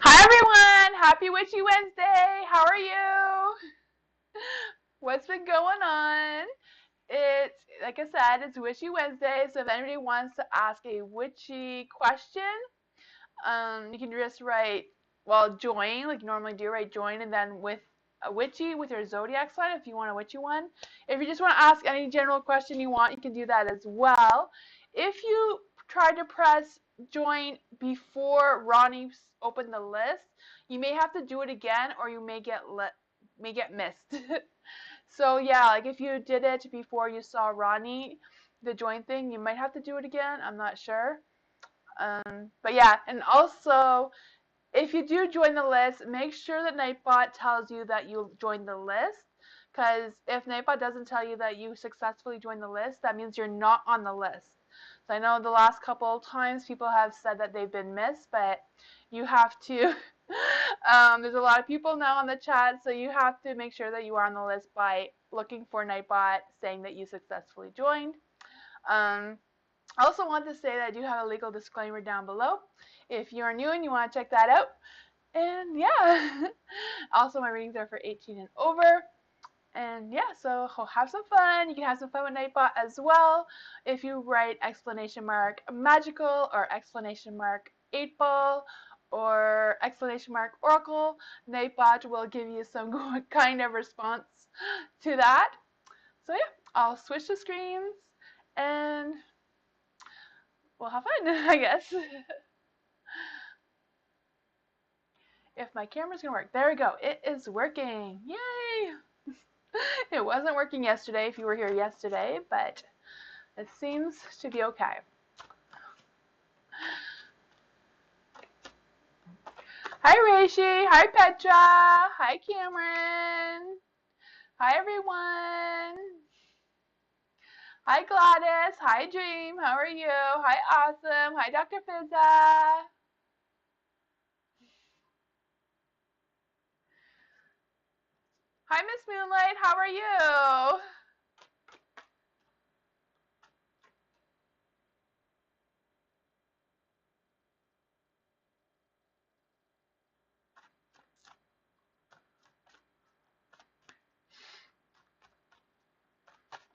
Hi everyone! Happy Witchy Wednesday! How are you? What's been going on? It's, like I said, it's Witchy Wednesday, so if anybody wants to ask a witchy question, you can just write, well, join, like you normally do, right? Join, and then with a witchy with your zodiac sign if you want a witchy one. If you just want to ask any general question you want, you can do that as well. If you try to press join before Ronnie opened the list, you may have to do it again, or you may get missed. So yeah, like if you did it before you saw Ronnie, the join thing, you might have to do it again. I'm not sure. But yeah, and also, if you do join the list, make sure that Nightbot tells you that you joined the list. Because if Nightbot doesn't tell you that you successfully joined the list, that means you're not on the list. So I know the last couple of times people have said that they've been missed, but you have to. There's a lot of people now on the chat, so you have to make sure that you are on the list by looking for Nightbot saying that you successfully joined. I also want to say that I do have a legal disclaimer down below if you're new and you want to check that out. And yeah, also my readings are for 18 and over. And yeah, so have some fun. You can have some fun with Nightbot as well. If you write exclamation mark magical or exclamation mark 8-ball or exclamation mark oracle, Nightbot will give you some kind of response to that. So yeah, I'll switch the screens and we'll have fun, I guess. If my camera's gonna work. There we go. It is working. Yay! It wasn't working yesterday if you were here yesterday, but it seems to be okay. Hi Reishi. Hi Petra. Hi Cameron. Hi everyone. Hi Gladys. Hi Dream. How are you? Hi Awesome. Hi Dr. Fizza. Hi Miss Moonlight. How are you?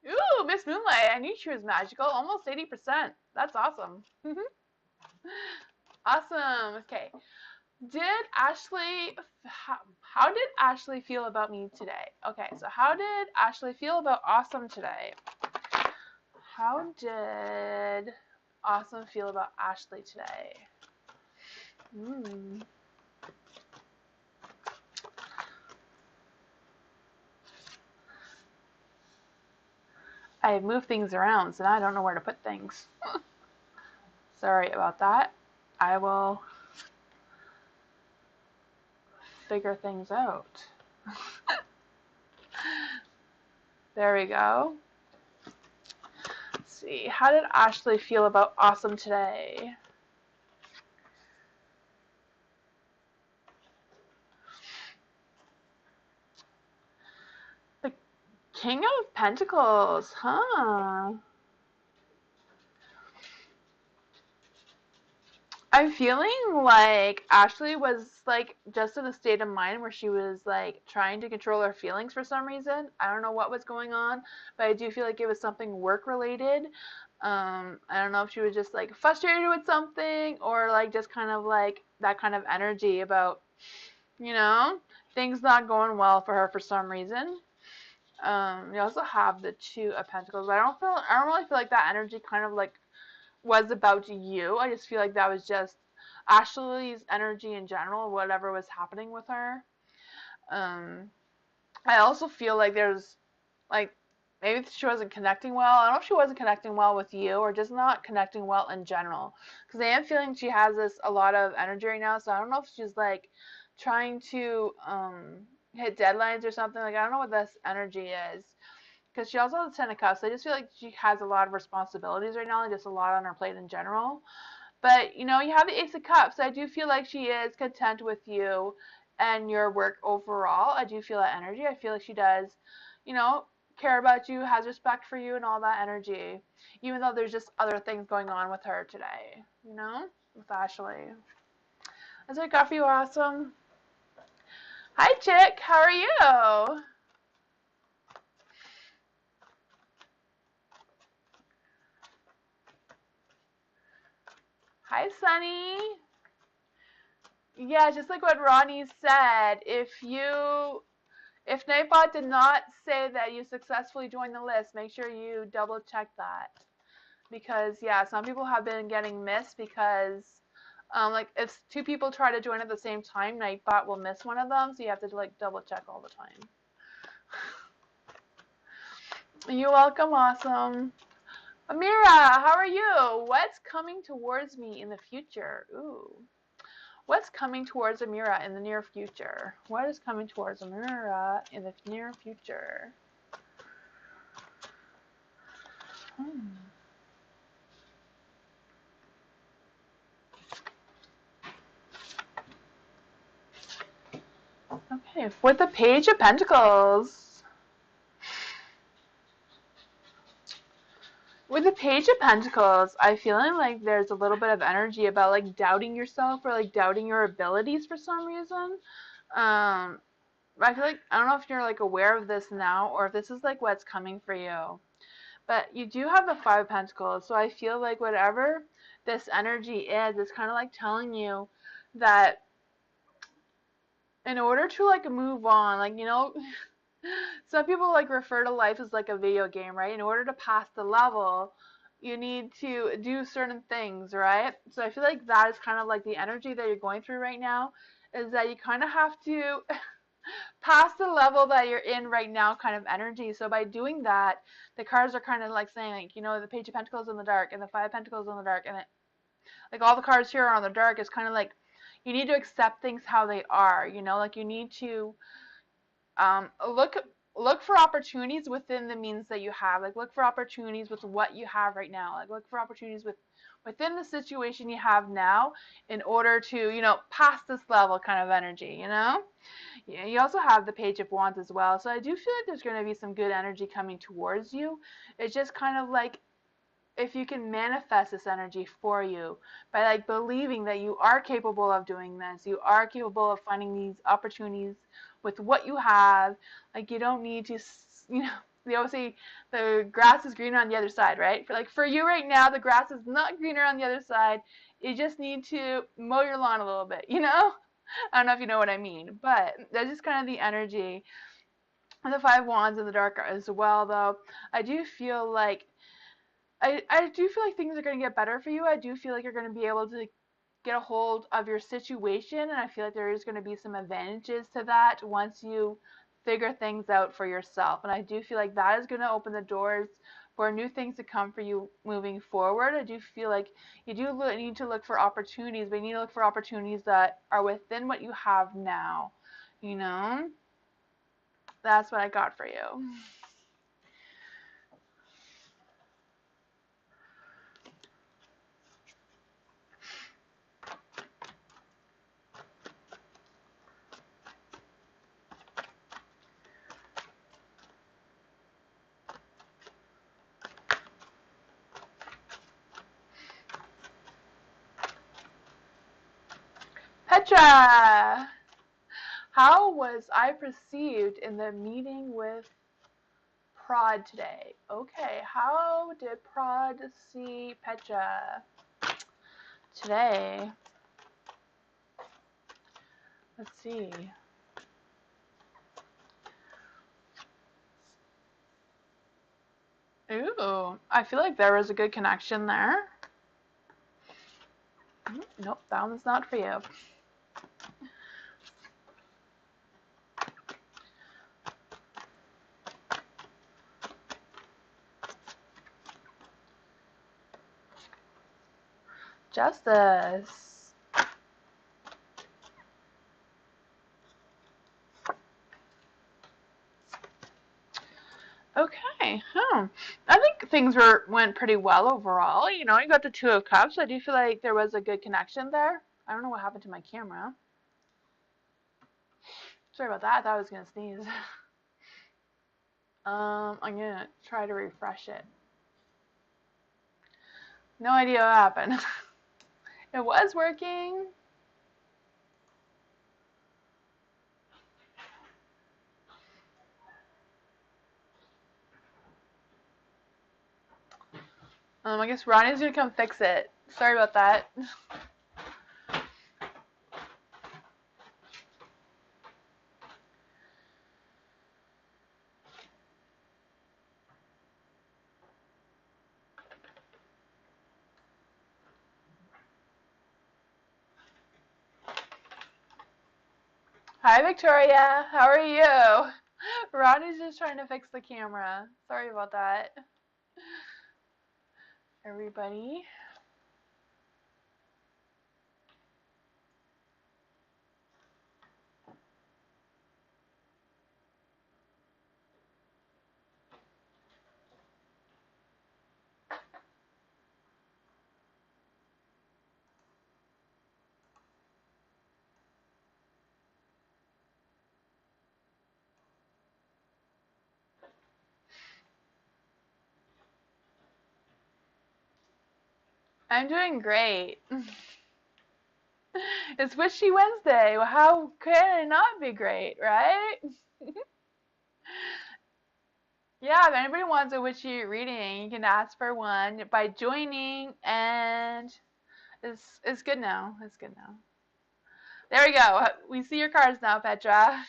Ooh, Miss Moonlight. I knew she was magical. Almost 80%. That's awesome. Awesome. Okay. How did Ashley feel about me today? Okay, so how did Ashley feel about Awesome today? How did Awesome feel about Ashley today? I moved things around, so now I don't know where to put things. Sorry about that. I will figure things out. There we go. Let's see. How did Ashley feel about awesome today? The King of Pentacles, huh? I'm feeling like Ashley was like just in a state of mind where she was like trying to control her feelings for some reason. I don't know what was going on, but I do feel like it was something work related. I don't know if she was just like frustrated with something or like just kind of like that kind of energy about, you know, things not going well for her for some reason. You also have the Two of Pentacles. I don't really feel like that energy kind of like was about you. I just feel like that was just Ashley's energy in general, whatever was happening with her. Um, I also feel like there's like maybe she wasn't connecting well. I don't know if she wasn't connecting well with you or just not connecting well in general. Because I am feeling she has this a lot of energy right now, so I don't know if she's like trying to hit deadlines or something. Like I don't know what this energy is. Because she also has the Ten of Cups. I just feel like she has a lot of responsibilities right now, and just a lot on her plate in general. But you know, you have the Ace of Cups. I do feel like she is content with you and your work overall. I do feel that energy. I feel like she does, you know, care about you, has respect for you, and all that energy. Even though there's just other things going on with her today, you know, with Ashley. That's what I got for you, awesome. Hi, Chick. How are you? Hi, Sunny. Yeah, just like what Ronnie said, if Nightbot did not say that you successfully joined the list, make sure you double check that. Because yeah, some people have been getting missed because like if two people try to join at the same time, Nightbot will miss one of them, so you have to like double check all the time. You're welcome, awesome. Amira, how are you? What's coming towards me in the future? Ooh. What's coming towards Amira in the near future? What is coming towards Amira in the near future? Okay, with the Page of Pentacles. With the Page of Pentacles, I feeling like there's a little bit of energy about like doubting yourself or like doubting your abilities for some reason. I feel like I don't know if you're like aware of this now or if this is like what's coming for you. But you do have the Five of Pentacles, so I feel like whatever this energy is, it's kind of like telling you that in order to like move on, like you know, some people like refer to life as like a video game, right? In order to pass the level, you need to do certain things, right? So I feel like that is kind of like the energy that you're going through right now, is that you kind of have to pass the level that you're in right now kind of energy. So by doing that, the cards are kind of like saying like, you know, the Page of Pentacles in the dark and the Five of Pentacles in the dark, and it, like all the cards here are on the dark. Is kind of like you need to accept things how they are, you know, like you need to look for opportunities within the means that you have. Like look for opportunities with what you have right now. Like look for opportunities within the situation you have now in order to, you know, pass this level kind of energy, you know? Yeah, you also have the Page of Wands as well. So I do feel like there's going to be some good energy coming towards you. It's just kind of like if you can manifest this energy for you by like believing that you are capable of doing this, you are capable of finding these opportunities with what you have. Like you don't need to, you know, they always say the grass is greener on the other side, right? For you right now, the grass is not greener on the other side. You just need to mow your lawn a little bit, you know? I don't know if you know what I mean, but that's just kind of the energy. The Five Wands in the dark as well, though. I do feel like I do feel like things are going to get better for you. I do feel like you're going to be able to get a hold of your situation, and I feel like there is going to be some advantages to that once you figure things out for yourself. And I do feel like that is going to open the doors for new things to come for you moving forward. I do feel like you do need to look for opportunities, but you need to look for opportunities that are within what you have now. You know, that's what I got for you. Petra, how was I perceived in the meeting with Prod today? Okay, how did Prod see Petra today? Let's see. Ooh, I feel like there was a good connection there. Nope, that one's not for you. Justice. Okay, I think things went pretty well overall. You know, you got the Two of Cups. I do feel like there was a good connection there. I don't know what happened to my camera. Sorry about that. I thought I was gonna sneeze. I'm gonna try to refresh it. No idea what happened. It was working. I guess Ronnie's gonna come fix it. Sorry about that. Hi, Victoria. How are you? Ronnie's just trying to fix the camera. Sorry about that. Everybody. I'm doing great. It's Witchy Wednesday. Well, how can it not be great, right? Yeah, if anybody wants a witchy reading, you can ask for one by joining, and it's good now. It's good now. There we go. We see your cards now, Petra.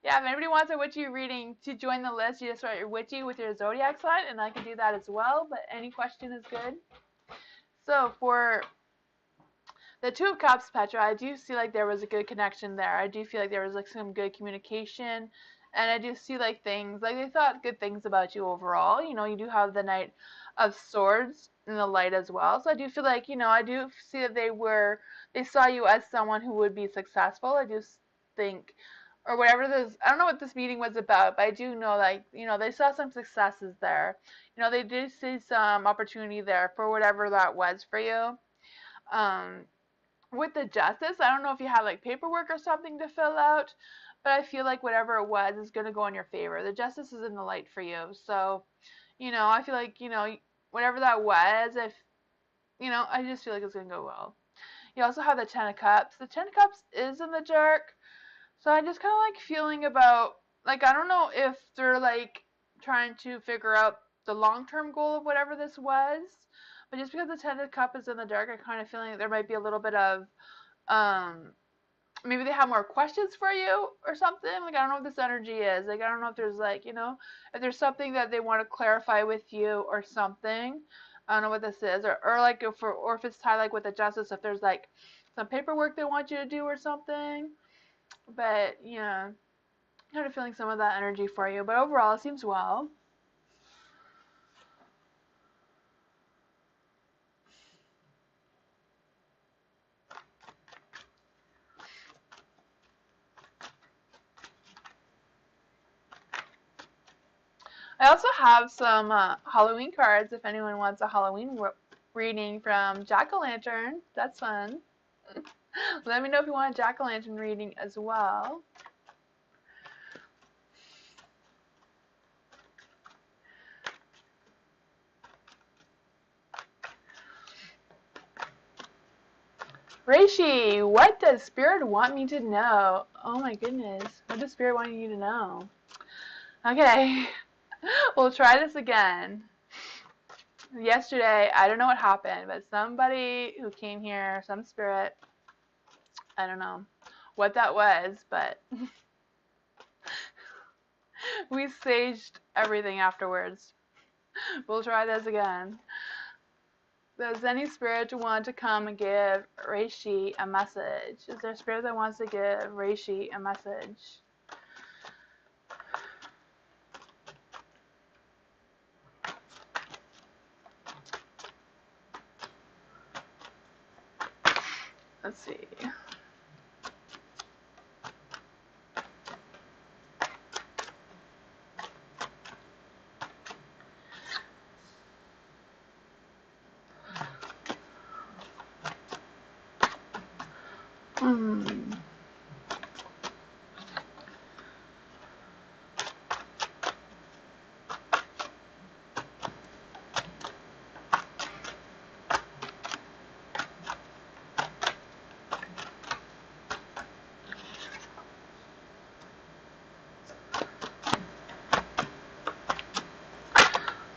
Yeah, if anybody wants a witchy reading to join the list, you just write your witchy with your zodiac sign, and I can do that as well, but any question is good. So for the Two of Cups, Petra, I do see like there was a good connection there. I do feel like there was like some good communication, and I do see like things like they thought good things about you overall. You know, you do have the Knight of Swords in the light as well, so I do feel like, you know, I do see that they saw you as someone who would be successful. I do think, or whatever this, I don't know what this meeting was about, but I do know, like, you know, they saw some successes there. You know, they did see some opportunity there for whatever that was for you. Um, with the Justice, I don't know if you had like paperwork or something to fill out, but I feel like whatever it was is going to go in your favor. The Justice is in the light for you. So, you know, I feel like, you know, whatever that was, if, you know, I just feel like it's going to go well. You also have the Ten of Cups. The Ten of Cups is in the dark. So I just kind of like feeling about, like, I don't know if they're like trying to figure out the long-term goal of whatever this was, but just because the Ten of Cup is in the dark, I kind of feeling like there might be a little bit of, um, maybe they have more questions for you or something. Like, I don't know what this energy is. Like, I don't know if there's like, you know, if there's something that they want to clarify with you or something. I don't know what this is, or like or if it's tied like with the Justice, if there's like some paperwork they want you to do or something. But yeah, kind of feeling some of that energy for you. But overall, it seems well. I also have some Halloween cards if anyone wants a Halloween reading from Jack-o'-lantern. That's fun. Let me know if you want a Jack-o'-lantern reading as well. Reishi, what does Spirit want me to know? Oh my goodness. What does Spirit want you to know? Okay. We'll try this again. Yesterday, I don't know what happened, but somebody who came here, some spirit, I don't know what that was, but we saged everything afterwards. We'll try this again. Does any spirit want to come and give Reishi a message? Is there a spirit that wants to give Reishi a message? Let's see. Hmm.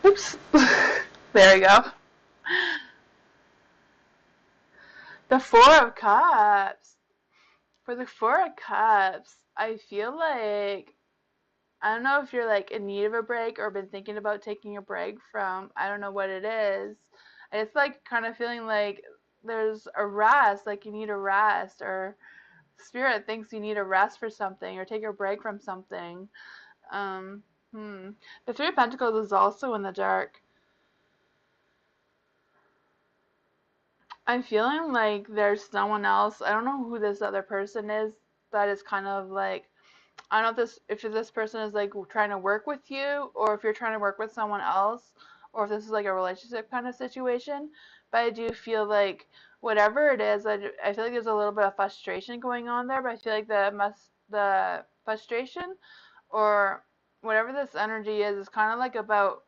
Oops. There we go. The Four of Cups. For the Four of Cups, I feel like, I don't know if you're like in need of a break or been thinking about taking a break from, I don't know what it is. It's like kind of feeling like there's a rest, like you need a rest, or Spirit thinks you need a rest for something or take a break from something. Um, The Three of Pentacles is also in the dark. I'm feeling like there's someone else. I don't know who this other person is that is kind of like, I don't know if this person is like trying to work with you, or if you're trying to work with someone else, or if this is like a relationship kind of situation. But I do feel like whatever it is, I feel like there's a little bit of frustration going on there. But I feel like the frustration or whatever this energy is kind of like about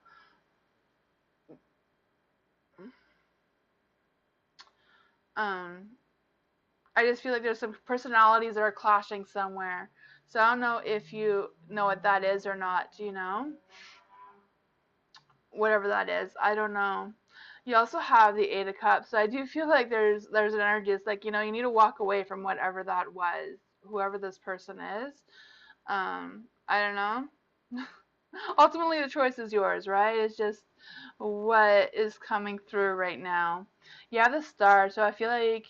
um I just feel like there's some personalities that are clashing somewhere. So I don't know if you know what that is or not, do you know? Whatever that is, I don't know. You also have the Eight of Cups, so I do feel like there's an energy. It's like, you need to walk away from whatever that was, whoever this person is. I don't know. Ultimately, the choice is yours, right? It's just what is coming through right now. You have the Star, so I feel like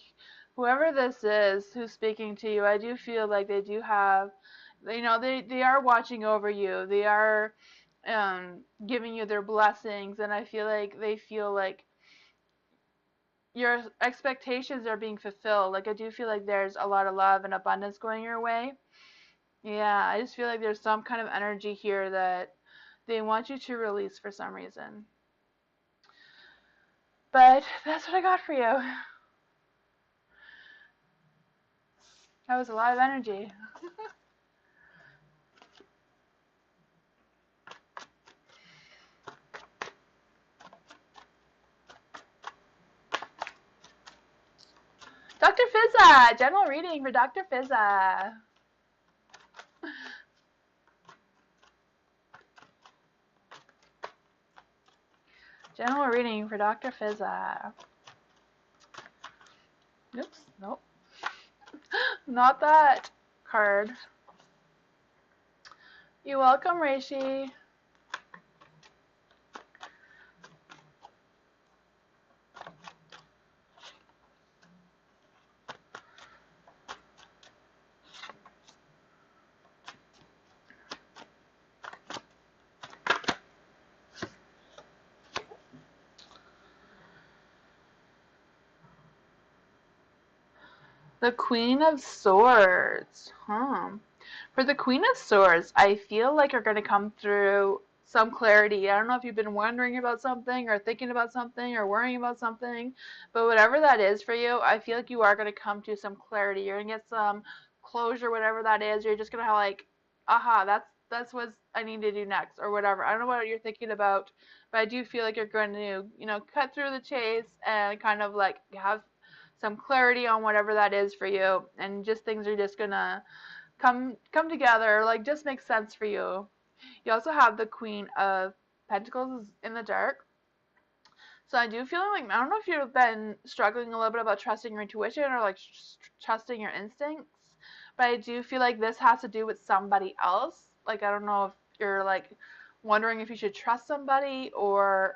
whoever this is who's speaking to you, I do feel like they do have, they are watching over you. They are giving you their blessings, and I feel like they feel like your expectations are being fulfilled. Like I do feel like there's a lot of love and abundance going your way. Yeah, I just feel like there's some kind of energy here that they want you to release for some reason. But that's what I got for you. That was a lot of energy. Dr. Fizza, general reading for Dr. Fizza. General reading for Dr. Fizza. Oops, nope. Not that card. You're welcome, Reishi. The Queen of Swords. For the Queen of Swords, I feel like you're going to come through some clarity. I don't know if you've been wondering about something or thinking about something or worrying about something, but whatever that is for you, I feel like you are going to come to some clarity. You're going to get some closure, whatever that is. You're just going to have like, aha, that's what I need to do next or whatever. I don't know what you're thinking about, but I do feel like you're going to, cut through the chase and kind of like have some clarity on whatever that is for you, and just things are just gonna come together, like just make sense for you. You also have the Queen of Pentacles in the dark. So I do feel like, I don't know if you've been struggling a little bit about trusting your intuition or like trusting your instincts, but I do feel like this has to do with somebody else. Like, I don't know if you're like wondering if you should trust somebody or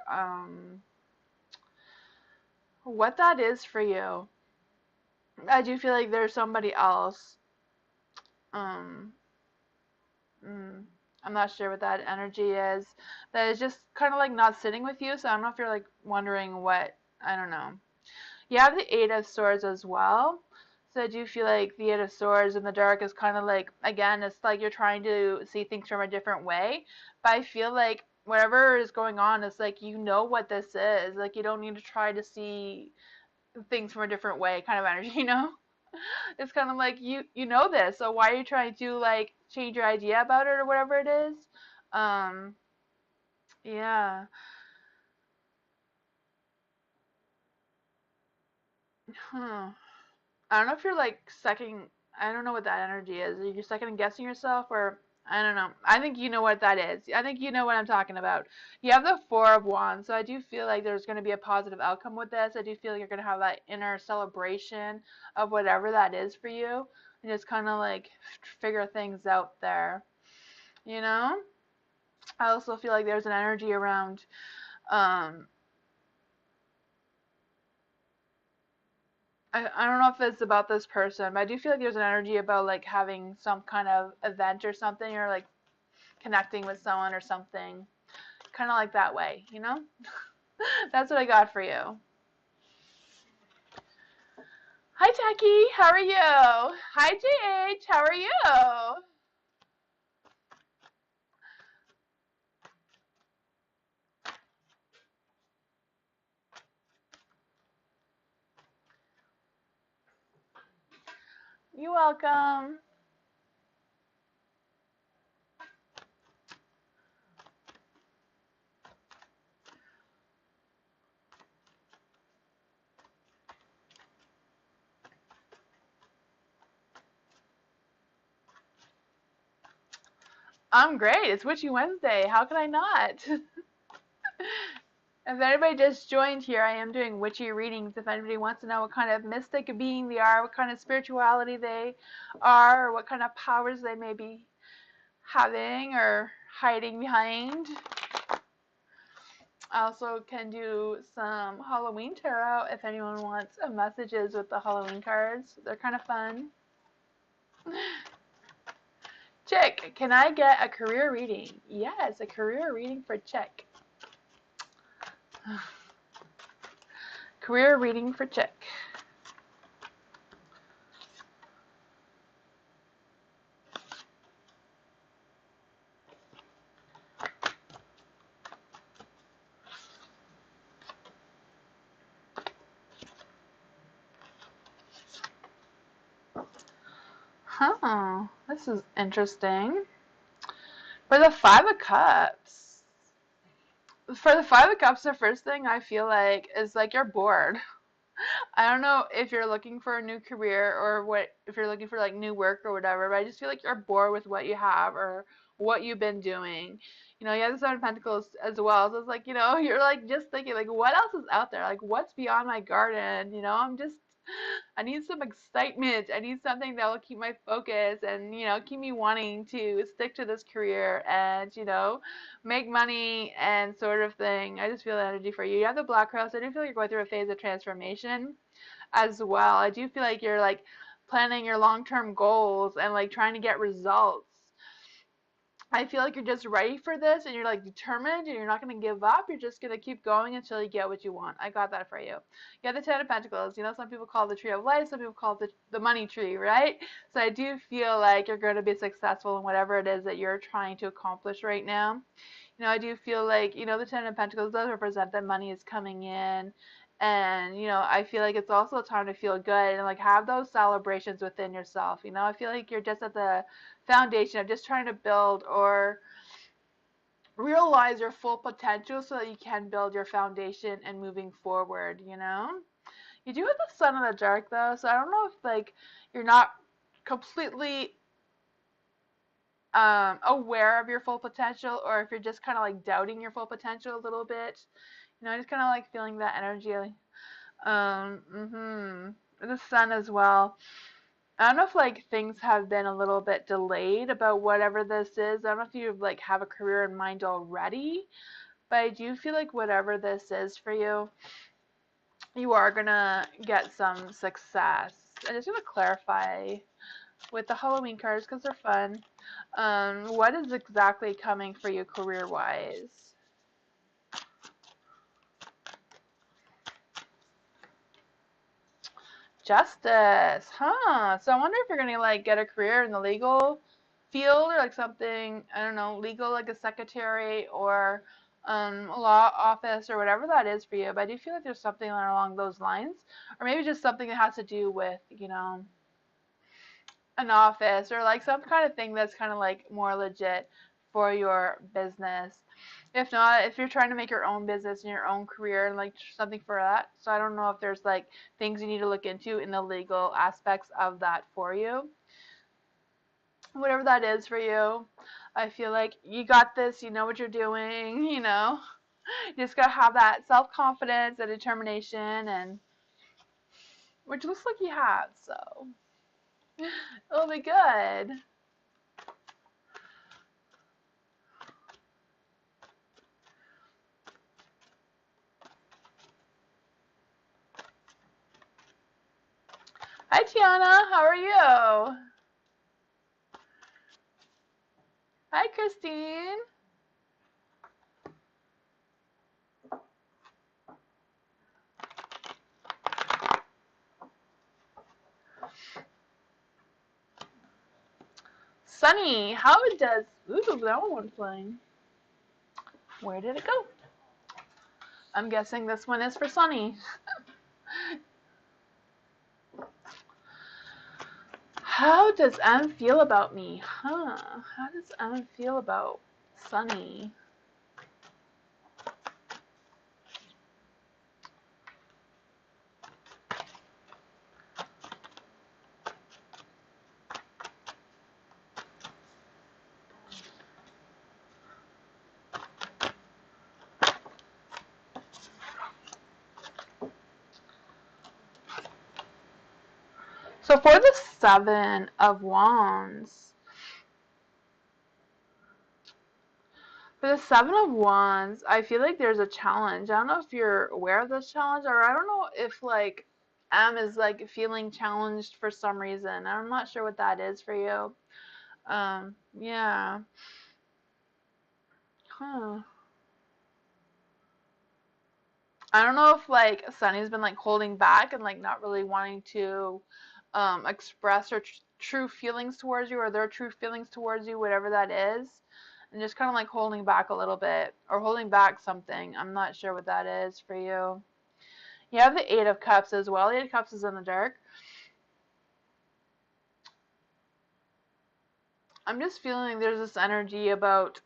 what that is for you. I do feel like there's somebody else. Um, mm, I'm not sure what that energy is. That is just kind of like not sitting with you. So I don't know if you're like wondering what, I don't know. You have the Eight of Swords as well. So I do feel like the Eight of Swords in the dark is kind of like, again, it's like you're trying to see things from a different way. But I feel like whatever is going on, it's like you know what this is. Like you don't need to try to see things from a different way kind of energy, you know? It's kind of like you know this, so why are you trying to like change your idea about it or whatever it is? Um, yeah. Huh. I don't know if you're like second. I don't know what that energy is. Are you second guessing yourself, or I don't know. I think you know what that is. I think you know what I'm talking about. You have the Four of Wands, so I do feel like there's going to be a positive outcome with this. I do feel like you're going to have that inner celebration of whatever that is for you, and just kind of like figure things out there. You know. I also feel like there's an energy around. Um, I don't know if it's about this person, but I do feel like there's an energy about like having some kind of event or something, or like connecting with someone or something, kind of like that way, you know? That's what I got for you. Hi, Jackie. How are you? Hi, JH. How are you? You're welcome. I'm great. It's Witchy Wednesday. How can I not? If anybody just joined here, I am doing witchy readings. If anybody wants to know what kind of mystic being they are, what kind of spirituality they are, or what kind of powers they may be having or hiding behind. I also can do some Halloween tarot if anyone wants messages with the Halloween cards. They're kind of fun. Chick, can I get a career reading? Yes, a career reading for Chick. Career reading for Chick. Huh, this is interesting. For the Five of Cups. For the Five of Cups, the first thing I feel like is like you're bored. I don't know if you're looking for a new career or what if you're looking for like new work or whatever, but I just feel like you're bored with what you have or what you've been doing. You know, you have the Seven of Pentacles as well. So it's like, you know, you're like just thinking like what else is out there? Like what's beyond my garden? You know, I need some excitement. I need something that will keep my focus and, you know, keep me wanting to stick to this career and, you know, make money and sort of thing. I just feel the energy for you. You have the Black Cross. I do feel like you're going through a phase of transformation as well. I do feel like you're like planning your long-term goals and like trying to get results. I feel like you're just ready for this and you're like determined and you're not going to give up. You're just going to keep going until you get what you want. I got that for you. You have the Ten of Pentacles. You know, some people call it the Tree of Life. Some people call it the money tree, right? So I do feel like you're going to be successful in whatever it is that you're trying to accomplish right now. You know, I do feel like, you know, the Ten of Pentacles does represent that money is coming in. And, you know, I feel like it's also a time to feel good and like have those celebrations within yourself. You know, I feel like you're just at the foundation of just trying to build or realize your full potential so that you can build your foundation and moving forward, you know? You do have the sun in the dark though, so I don't know if like you're not completely aware of your full potential, or if you're just kind of like doubting your full potential a little bit. Just kind of like feeling that energy. The sun as well. I don't know if like things have been a little bit delayed about whatever this is. I don't know if you like have a career in mind already, but I do feel like whatever this is for you, you are gonna get some success. I just want to clarify with the Halloween cards because they're fun. What is exactly coming for you career-wise? Justice, huh? So I wonder if you're gonna like get a career in the legal field or like something, I don't know, legal like a secretary or a law office or whatever that is for you. But I do feel like there's something along those lines, or maybe just something that has to do with, an office or like some kind of thing that's kind of like more legit for your business. If not, if you're trying to make your own business and your own career and like something for that. So I don't know if there's like things you need to look into in the legal aspects of that for you. Whatever that is for you, I feel like you got this, you know what you're doing, You just gotta have that self confidence, that determination, and which looks like you have, so it'll be good. Hi Tiana, how are you? Hi Christine. Sunny, how does ooh, that one was flying. Where did it go? I'm guessing this one is for Sunny. How does M feel about me? Huh? How does M feel about Sunny? So for the Seven of Wands, I feel like there's a challenge. I don't know if you're aware of this challenge, or I don't know if like M is like feeling challenged for some reason. I'm not sure what that is for you. Yeah. Huh. I don't know if like Sunny's been like holding back and like not really wanting to express her true feelings towards you or their true feelings towards you, whatever that is, and just kind of like holding back a little bit or holding back something. I'm not sure what that is for you. You have the Eight of Cups as well. The Eight of Cups is in the dark. I'm just feeling there's this energy about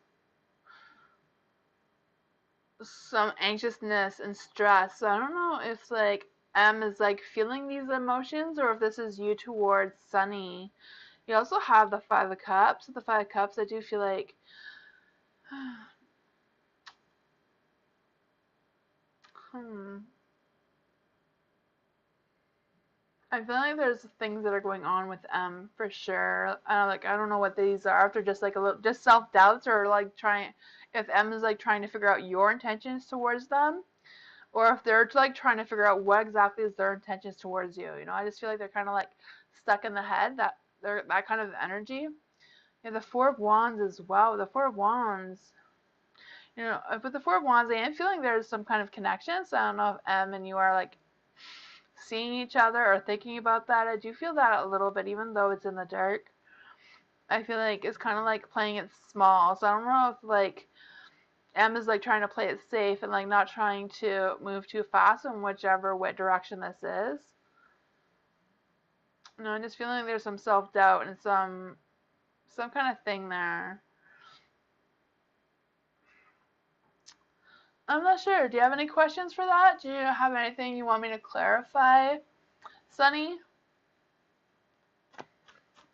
some anxiousness and stress. So I don't know if like M is like feeling these emotions or if this is you towards Sunny. You also have the Five of Cups. The Five of Cups, I do feel like hmm. I feel like there's things that are going on with M for sure. I don't know what these are. If they're just like a little, just self doubts or like trying. If M is like trying to figure out your intentions towards them, or if they're like trying to figure out what exactly is their intentions towards you. I just feel like they're kind of like stuck in the head. That they're that kind of energy. Yeah, the Four of Wands as well. The Four of Wands. With the Four of Wands, I am feeling there's some kind of connection. So I don't know if M and you are like seeing each other or thinking about that. I do feel that a little bit, even though it's in the dark. I feel like it's kind of like playing it small. So I don't know if like M is like trying to play it safe and like not trying to move too fast in whichever what direction this is. I'm just feeling like there's some self doubt and some kind of thing there. I'm not sure. Do you have any questions for that? Do you have anything you want me to clarify, Sunny?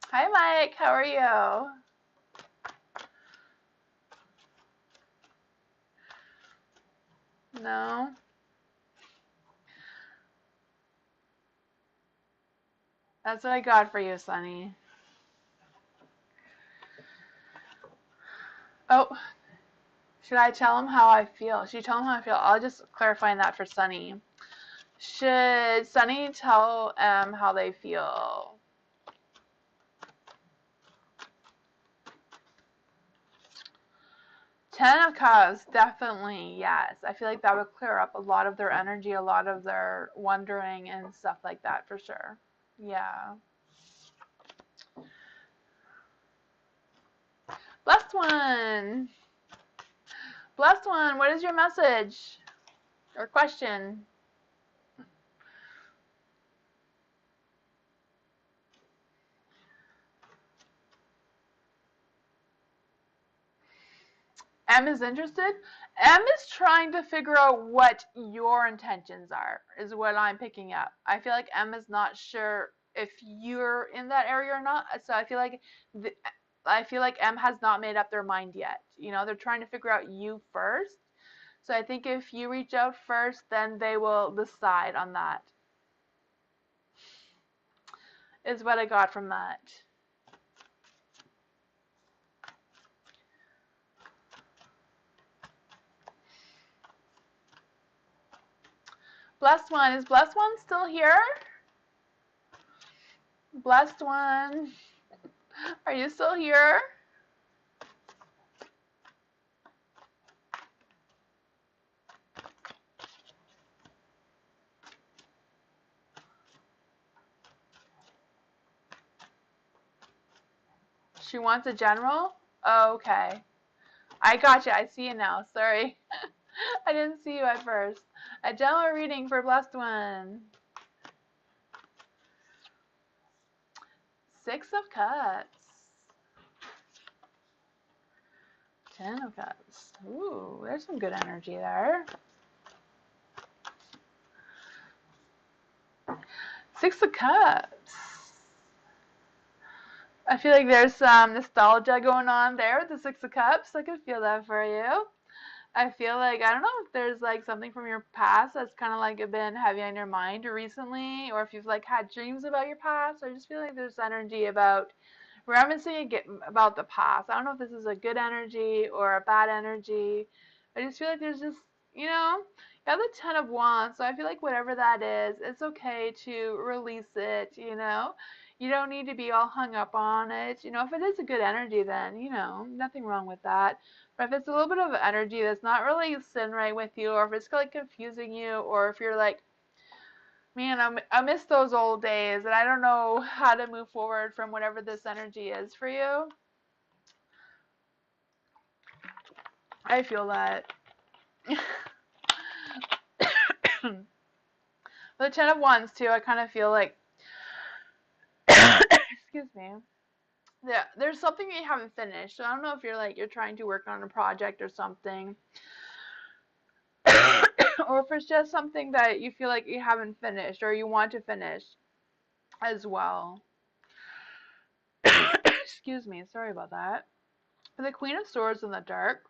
Hi, Mike. How are you? No? That's what I got for you, Sunny. Oh, should I tell him how I feel? Should you tell him how I feel? I'll just clarify that for Sunny. Should Sunny tell how they feel? Ten of Cups, definitely, yes. I feel like that would clear up a lot of their energy, a lot of their wondering and stuff like that, for sure. Yeah. Blessed one. Blessed one, what is your message or question? M is interested. M is trying to figure out what your intentions are, is what I'm picking up. I feel like M is not sure if you're in that area or not. So I feel like M has not made up their mind yet. You know, they're trying to figure out you first. So I think if you reach out first, then they will decide on that. Is what I got from that. Blessed one, is Blessed one still here? Blessed one, are you still here? She wants a general? Oh, okay. I gotcha. I see you now. Sorry. I didn't see you at first. A general reading for Blessed One. Six of Cups. Ten of Cups. Ooh, there's some good energy there. Six of Cups. I feel like there's some nostalgia going on there with the Six of Cups. I could feel that for you. I feel like, I don't know if there's like something from your past that's kind of like been heavy on your mind recently, or if you've like had dreams about your past. I just feel like there's energy about reminiscing about the past. I don't know if this is a good energy or a bad energy. I just feel like there's just, you know, you have the Ten of Wands, so I feel like whatever that is, it's okay to release it, you know. You don't need to be all hung up on it. You know, if it is a good energy, then, you know, nothing wrong with that. But if it's a little bit of energy that's not really sitting right with you, or if it's like confusing you, or if you're like, man, I miss those old days, and I don't know how to move forward from whatever this energy is for you. I feel that. The Ten of Wands too, I kind of feel like, excuse me. Yeah, there's something you haven't finished. So I don't know if you're trying to work on a project or something, or if it's just something that you feel like you haven't finished or you want to finish as well. Excuse me, sorry about that. The Queen of Swords in the dark.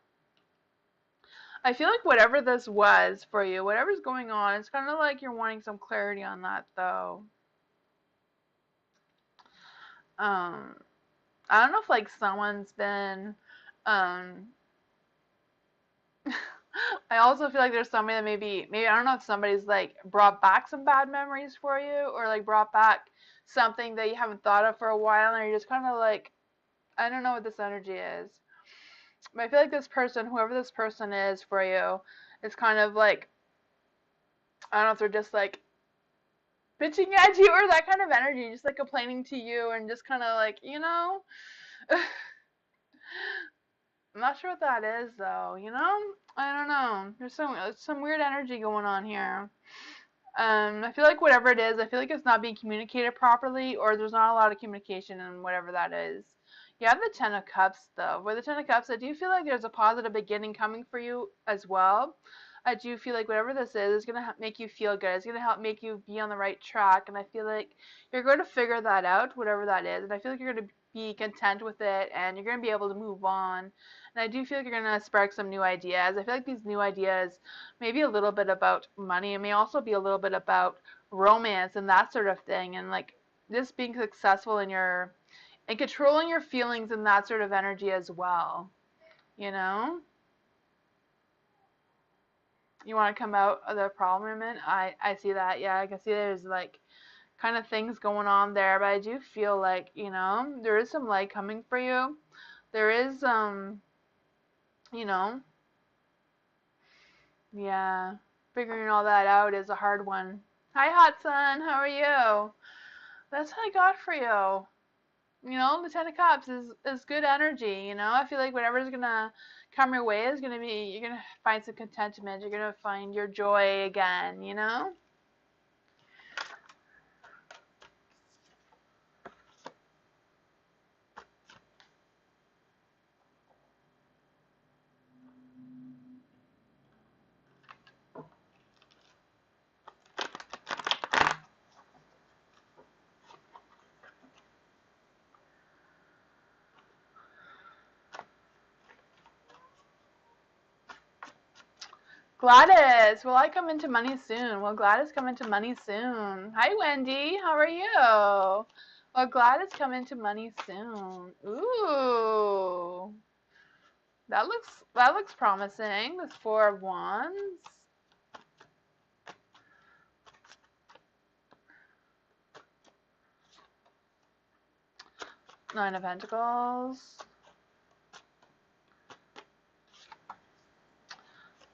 I feel like whatever this was for you, whatever's going on, it's kind of like you're wanting some clarity on that, though. Um, I don't know if like someone's been. I also feel like there's somebody that maybe I don't know if somebody's like brought back some bad memories for you, or like brought back something that you haven't thought of for a while, and you're just kind of like, I don't know what this energy is. But I feel like this person, whoever this person is for you, is kind of like, I don't know if they're just like bitching at you or that kind of energy, just like complaining to you and just kind of like, you know. I'm not sure what that is though, you know? I don't know. There's some weird energy going on here. I feel like whatever it is, I feel like it's not being communicated properly, or there's not a lot of communication in whatever that is. You have the Ten of Cups though. With the Ten of Cups, I do feel like there's a positive beginning coming for you as well. I do feel like whatever this is going to make you feel good. It's going to help make you be on the right track. And I feel like you're going to figure that out, whatever that is. And I feel like you're going to be content with it and you're going to be able to move on. And I do feel like you're going to spark some new ideas. I feel like these new ideas may be a little bit about money. It may also be a little bit about romance and that sort of thing. And like just being successful in your, and controlling your feelings and that sort of energy as well. You know? You want to come out of the problem, and I see that. Yeah, I can see there's like kind of things going on there, but I do feel like, there is some light coming for you. There is you know, yeah, figuring all that out is a hard one. Hi, hot sun, how are you? That's what I got for you. The Ten of Cups is good energy. I feel like whatever's gonna come your way is gonna be, you're gonna find some contentment. You're gonna find your joy again. Gladys, will I come into money soon? Will Gladys come into money soon? Hi, Wendy. How are you? Will Gladys come into money soon? Ooh, that looks promising. This Four of Wands. Nine of Pentacles.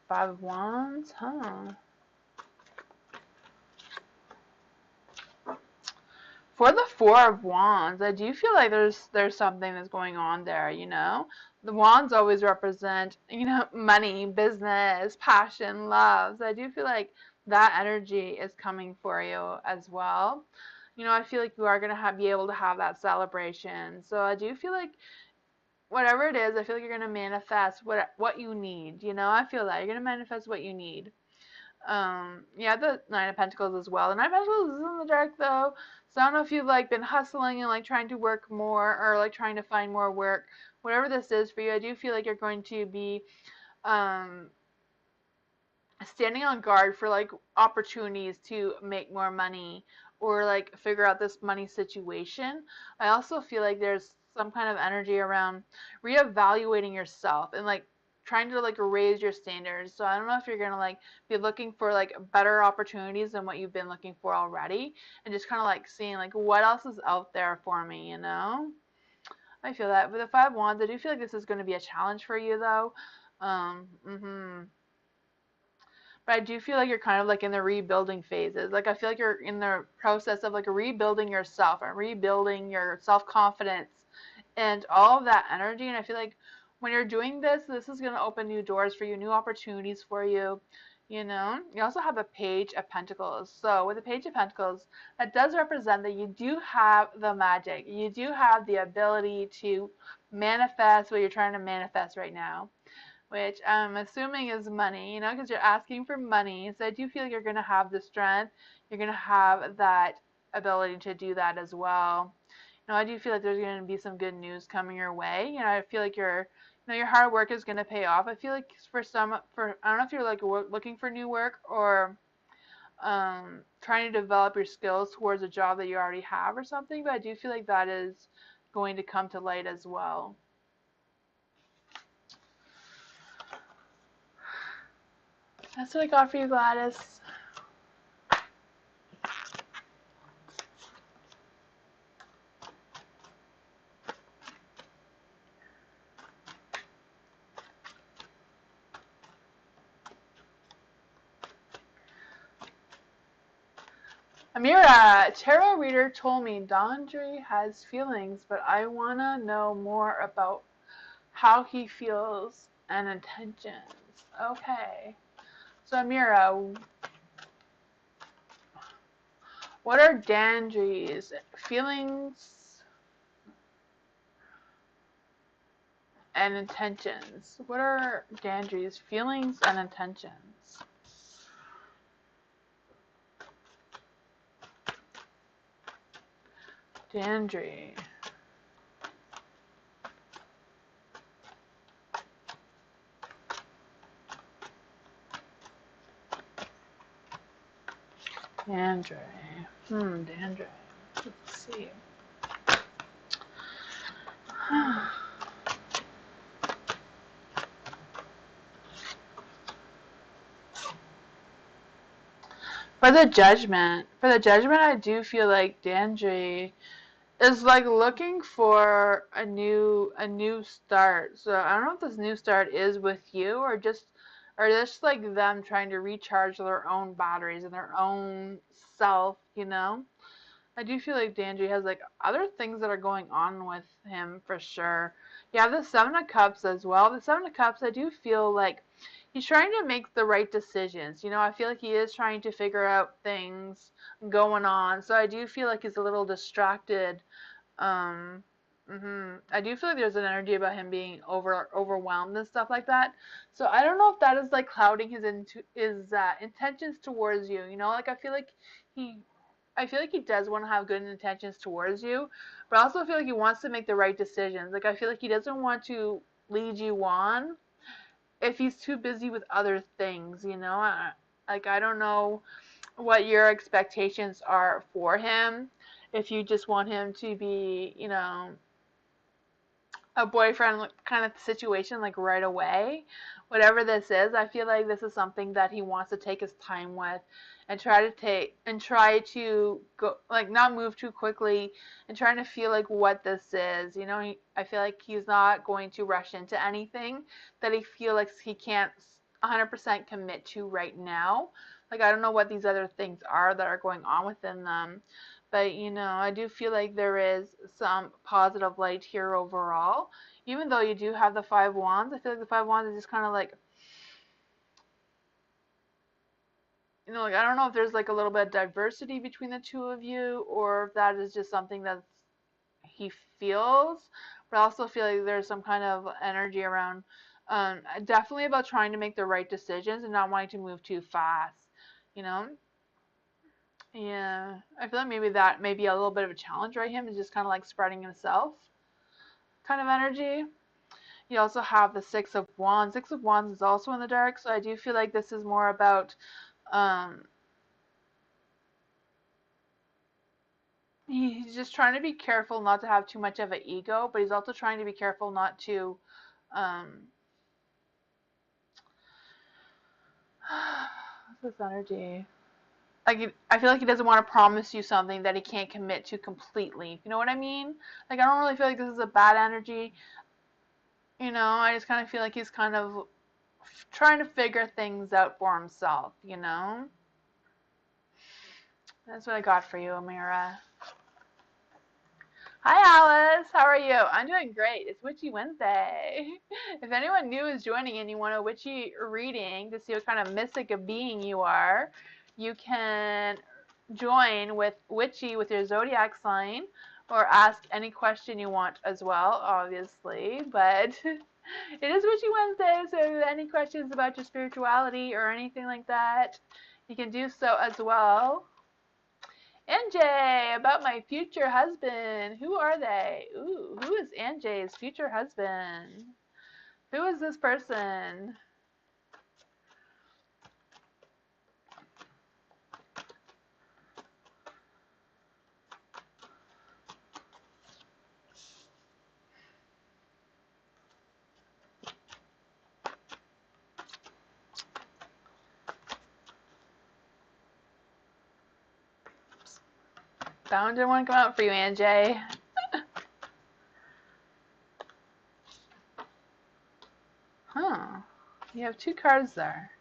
Five of Wands. Huh. For the Four of Wands, I do feel like there's something that's going on there, The wands always represent, money, business, passion, love. So I do feel like that energy is coming for you as well. I feel like you are going to be able to have that celebration. So I do feel like whatever it is, I feel like you're going to manifest what you need. I feel that you're going to manifest what you need. Yeah, the Nine of Pentacles as well. The Nine of Pentacles is in the dark though, so I don't know if you've like been hustling and like trying to work more or like trying to find more work. Whatever this is for you, I do feel like you're going to be um standing on guard for like opportunities to make more money or like figure out this money situation. I also feel like there's some kind of energy around reevaluating yourself and like trying to like raise your standards. So I don't know if you're gonna like be looking for like better opportunities than what you've been looking for already, and just kind of like seeing like what else is out there for me. I feel that with the Five of Wands, I do feel like this is going to be a challenge for you though. Um, hmm but I do feel like you're kind of like in the rebuilding phases. Like I feel like you're in the process of like rebuilding yourself and rebuilding your self-confidence and all of that energy. And I feel like when you're doing this, this is going to open new doors for you, new opportunities for you. You also have a Page of Pentacles. So with the Page of Pentacles, that does represent that you do have the magic. You do have the ability to manifest what you're trying to manifest right now, which I'm assuming is money, because you're asking for money. So I do feel like you're going to have the strength. You're going to have that ability to do that as well. I do feel like there's going to be some good news coming your way. I feel like your hard work is going to pay off. I feel like I don't know if you're like looking for new work or trying to develop your skills towards a job that you already have or something, but I do feel like that is going to come to light as well. That's what I got for you, Gladys. Amira, tarot reader told me Dondry has feelings, but I want to know more about how he feels and intentions. Okay. So Amira, what are Dandry's feelings and intentions? What are Dandry's feelings and intentions? Dandry. Dandry. Dandry. Let's see. For the judgment, I do feel like Dandry is like looking for a new start. So I don't know if this new start is with you or just like them trying to recharge their own batteries and their own self, you know? I do feel like Dandry has like other things that are going on with him for sure. Yeah, the Seven of Cups as well. The Seven of Cups, I do feel like he's trying to make the right decisions. You know, I feel like he is trying to figure out things going on. So I do feel like he's a little distracted. um, I do feel like there's an energy about him being overwhelmed and stuff like that. So I don't know if that is like clouding his intentions towards you. You know, like he, I feel like he does want to have good intentions towards you, but I also feel like he wants to make the right decisions. Like I feel like he doesn't want to lead you on if he's too busy with other things. You know, like I don't know what your expectations are for him. If you just want him to be, you know, a boyfriend kind of situation like right away, whatever this is, I feel like this is something that he wants to take his time with and try to go like not move too quickly and trying to feel like what this is. You know, I feel like he's not going to rush into anything that he feels like he can't 100% commit to right now. Like I don't know what these other things are that are going on within them. But you know, I do feel like there is some positive light here overall. Even though you do have the Five Wands, I feel like the Five Wands is just kind of like, you know, like I don't know if there's like a little bit of diversity between the two of you, or if that is just something that he feels. But I also feel like there's some kind of energy around, definitely about trying to make the right decisions and not wanting to move too fast. You know, yeah, I feel like maybe that may be a little bit of a challenge, right? Him is just kind of like spreading himself kind of energy. You also have the Six of Wands. Six of Wands is also in the dark, so I do feel like this is more about um, he's just trying to be careful not to have too much of an ego, but he's also trying to be careful not to um, what's this energy? Like I feel like he doesn't want to promise you something that he can't commit to completely. You know what I mean? Like I don't really feel like this is a bad energy. You know, I just kind of feel like he's kind of trying to figure things out for himself. You know, that's what I got for you, Amira. Hi Alice, how are you? I'm doing great. It's Witchy Wednesday. If anyone new is joining and you want a witchy reading to see what kind of mystic a being you are, you can join with Witchy with your zodiac sign or ask any question you want as well, obviously. But it is Witchy Wednesday, so if you have any questions about your spirituality or anything like that, you can do so as well. NJ, about my future husband. Who are they? Ooh, who is NJ's future husband? Who is this person? That one didn't want to come out for you, NJ. Huh. You have two cards there.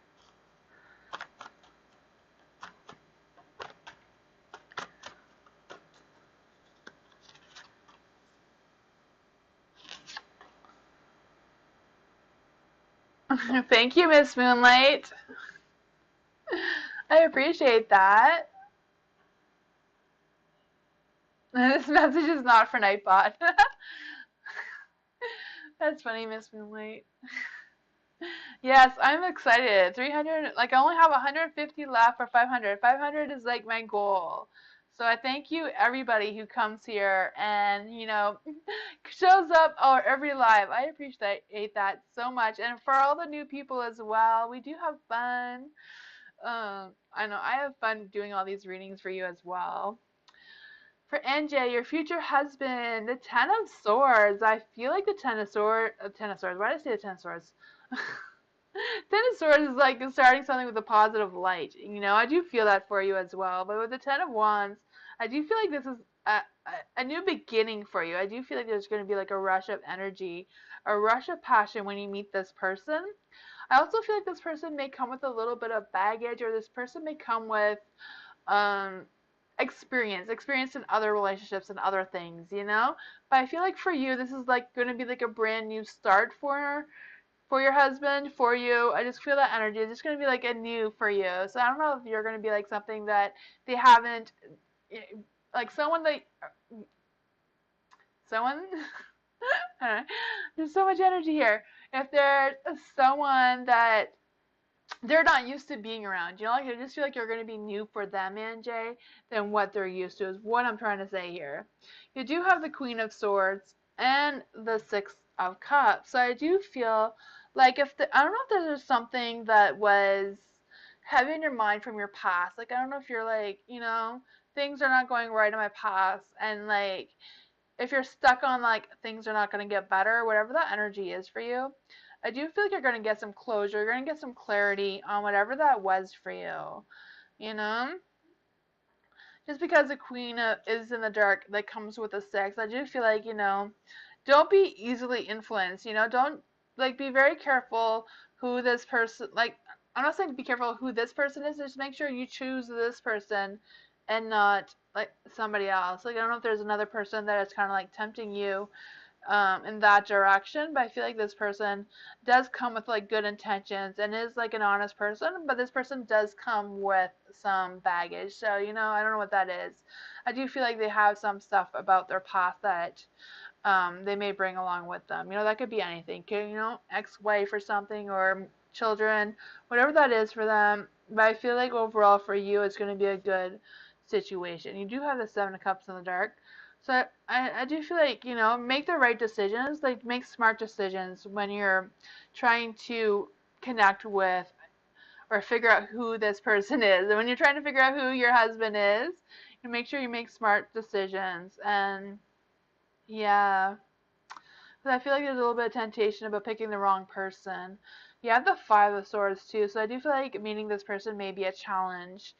Thank you, Miss Moonlight. I appreciate that. This message is not for Nightbot. That's funny, Miss Moonlight. Yes, I'm excited. 300, like I only have 150 left for 500. 500 is like my goal. So I thank you, everybody who comes here and, shows up every live. I appreciate that so much. And for all the new people as well, we do have fun. I know I have fun doing all these readings for you as well. For NJ, your future husband, the Ten of Swords. I feel like the Ten of Swords. Why did I say the Ten of Swords? Ten of Swords is like starting something with a positive light. I do feel that for you as well. But with the Ten of Wands, I do feel like this is a new beginning for you. I do feel like there's going to be like a rush of energy, a rush of passion when you meet this person. I also feel like this person may come with a little bit of baggage, or this person may come with um, experience in other relationships and other things, But I feel like for you, this is like going to be like a brand new start for your husband, for you. I just feel that energy. It's just going to be like a new for you. So I don't know if you're going to be like something that they haven't, like someone that, someone, I don't know, there's so much energy here. If there's someone that they're not used to being around, like I just feel like you're going to be new for them, NJ, than what they're used to, is what I'm trying to say here. You do have the Queen of Swords and the Six of Cups, so I do feel like I don't know if there's something that was heavy in your mind from your past. Like, I don't know if you're like, things are not going right in my past, and like, if you're stuck on like things are not going to get better, whatever that energy is for you, I do feel like you're going to get some closure. You're going to get some clarity on whatever that was for you. You know? Just because the queen is in the dark that comes with a six, I do feel like, don't be easily influenced. Don't, like, be very careful who this person, like, I'm not saying be careful who this person is, just make sure you choose this person and not, like, somebody else. Like, I don't know if there's another person that is kind of, like, tempting you in that direction, but I feel like this person does come with like good intentions and is like an honest person, but this person does come with some baggage. So, I don't know what that is. I do feel like they have some stuff about their past that they may bring along with them. That could be anything. Ex-wife or something, or children, whatever that is for them. But I feel like overall for you, it's going to be a good situation. You do have the Seven of Cups in the dark. So I do feel like, make the right decisions, like make smart decisions when you're trying to connect with or figure out who this person is. And when you're trying to figure out who your husband is, make sure you make smart decisions. And yeah, because I feel like there's a little bit of temptation about picking the wrong person. You have the Five of Swords too, so I do feel like meeting this person may be a challenge.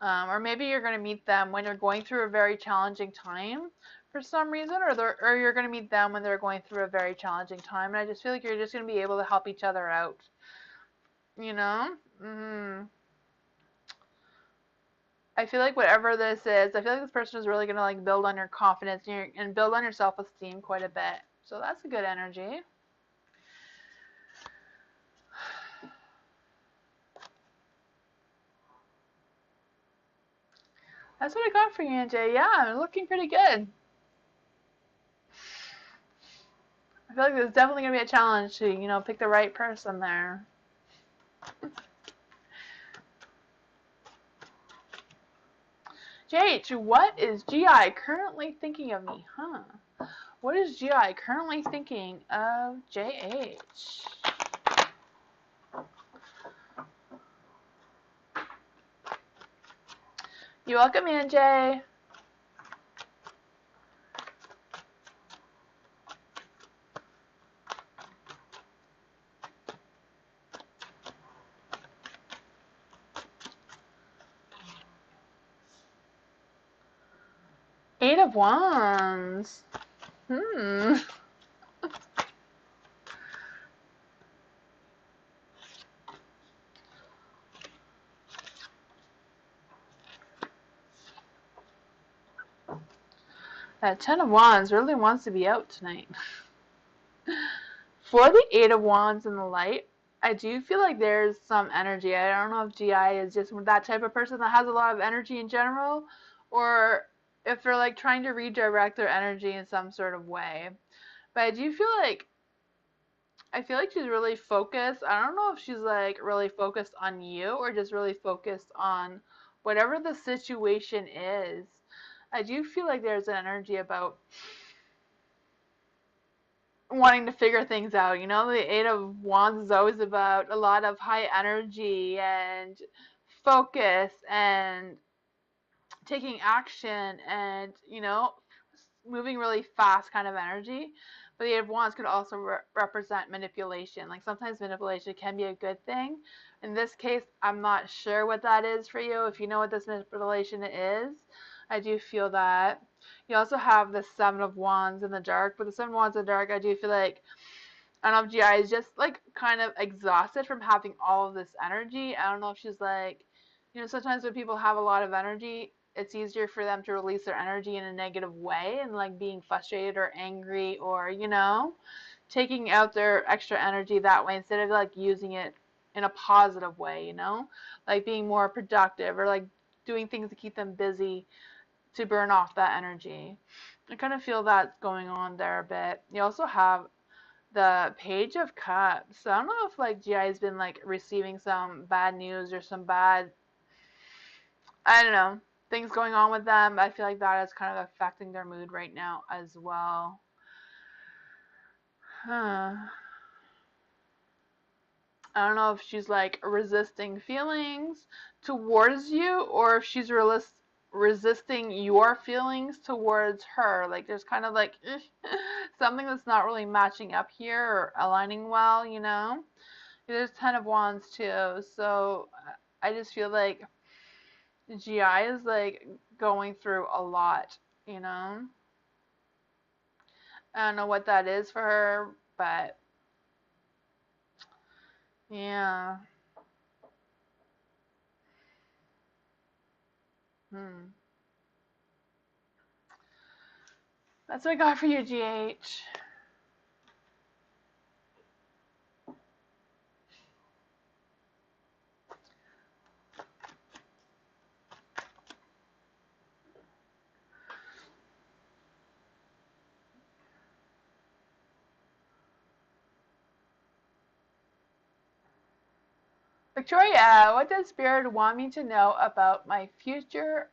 Or maybe you're going to meet them when you're going through a very challenging time for some reason, or you're going to meet them when they're going through a very challenging time. And I just feel like you're just going to be able to help each other out. I feel like whatever this is, I feel like this person is really going to like build on your confidence and build on your self-esteem quite a bit. So that's a good energy. That's what I got for you, NJ. Yeah, I'm looking pretty good. I feel like there's definitely going to be a challenge to, pick the right person there. JH, what is GI currently thinking of me? What is GI currently thinking of JH? You're welcome, NJ. Eight of Wands. That Ten of Wands really wants to be out tonight. For the Eight of Wands in the light, I do feel like there's some energy. I don't know if GI is just that type of person that has a lot of energy in general, or if they're like trying to redirect their energy in some sort of way. But I do feel like she's really focused. I don't know if she's like really focused on you or just really focused on whatever the situation is. I do feel like there's an energy about wanting to figure things out. You know, the Eight of Wands is always about a lot of high energy and focus and taking action and, you know, moving really fast kind of energy. But the Eight of Wands could also represent manipulation. Like sometimes manipulation can be a good thing. In this case, I'm not sure what that is for you. If you know what this manipulation is, I do feel that. You also have the Seven of Wands in the dark, but the Seven of Wands in the dark, I do feel like I don't know if GI is just like kind of exhausted from having all of this energy. I don't know if she's like, you know, sometimes when people have a lot of energy, it's easier for them to release their energy in a negative way and like being frustrated or angry or, you know, taking out their extra energy that way instead of like using it in a positive way, you know, like being more productive or like doing things to keep them busy to burn off that energy. I kind of feel that's going on there a bit. You also have the Page of Cups. So I don't know if like GI has been like receiving some bad news or some bad, I don't know, things going on with them. I feel like that is kind of affecting their mood right now as well. Huh. I don't know if she's like resisting feelings towards you or if she's resisting your feelings towards her. Like there's kind of like something that's not really matching up here or aligning well, you know? There's Ten of Wands too, so I just feel like GI is like going through a lot, you know? I don't know what that is for her, but yeah. Hmm. That's what I got for you, GH. Victoria, what does Spirit want me to know about my future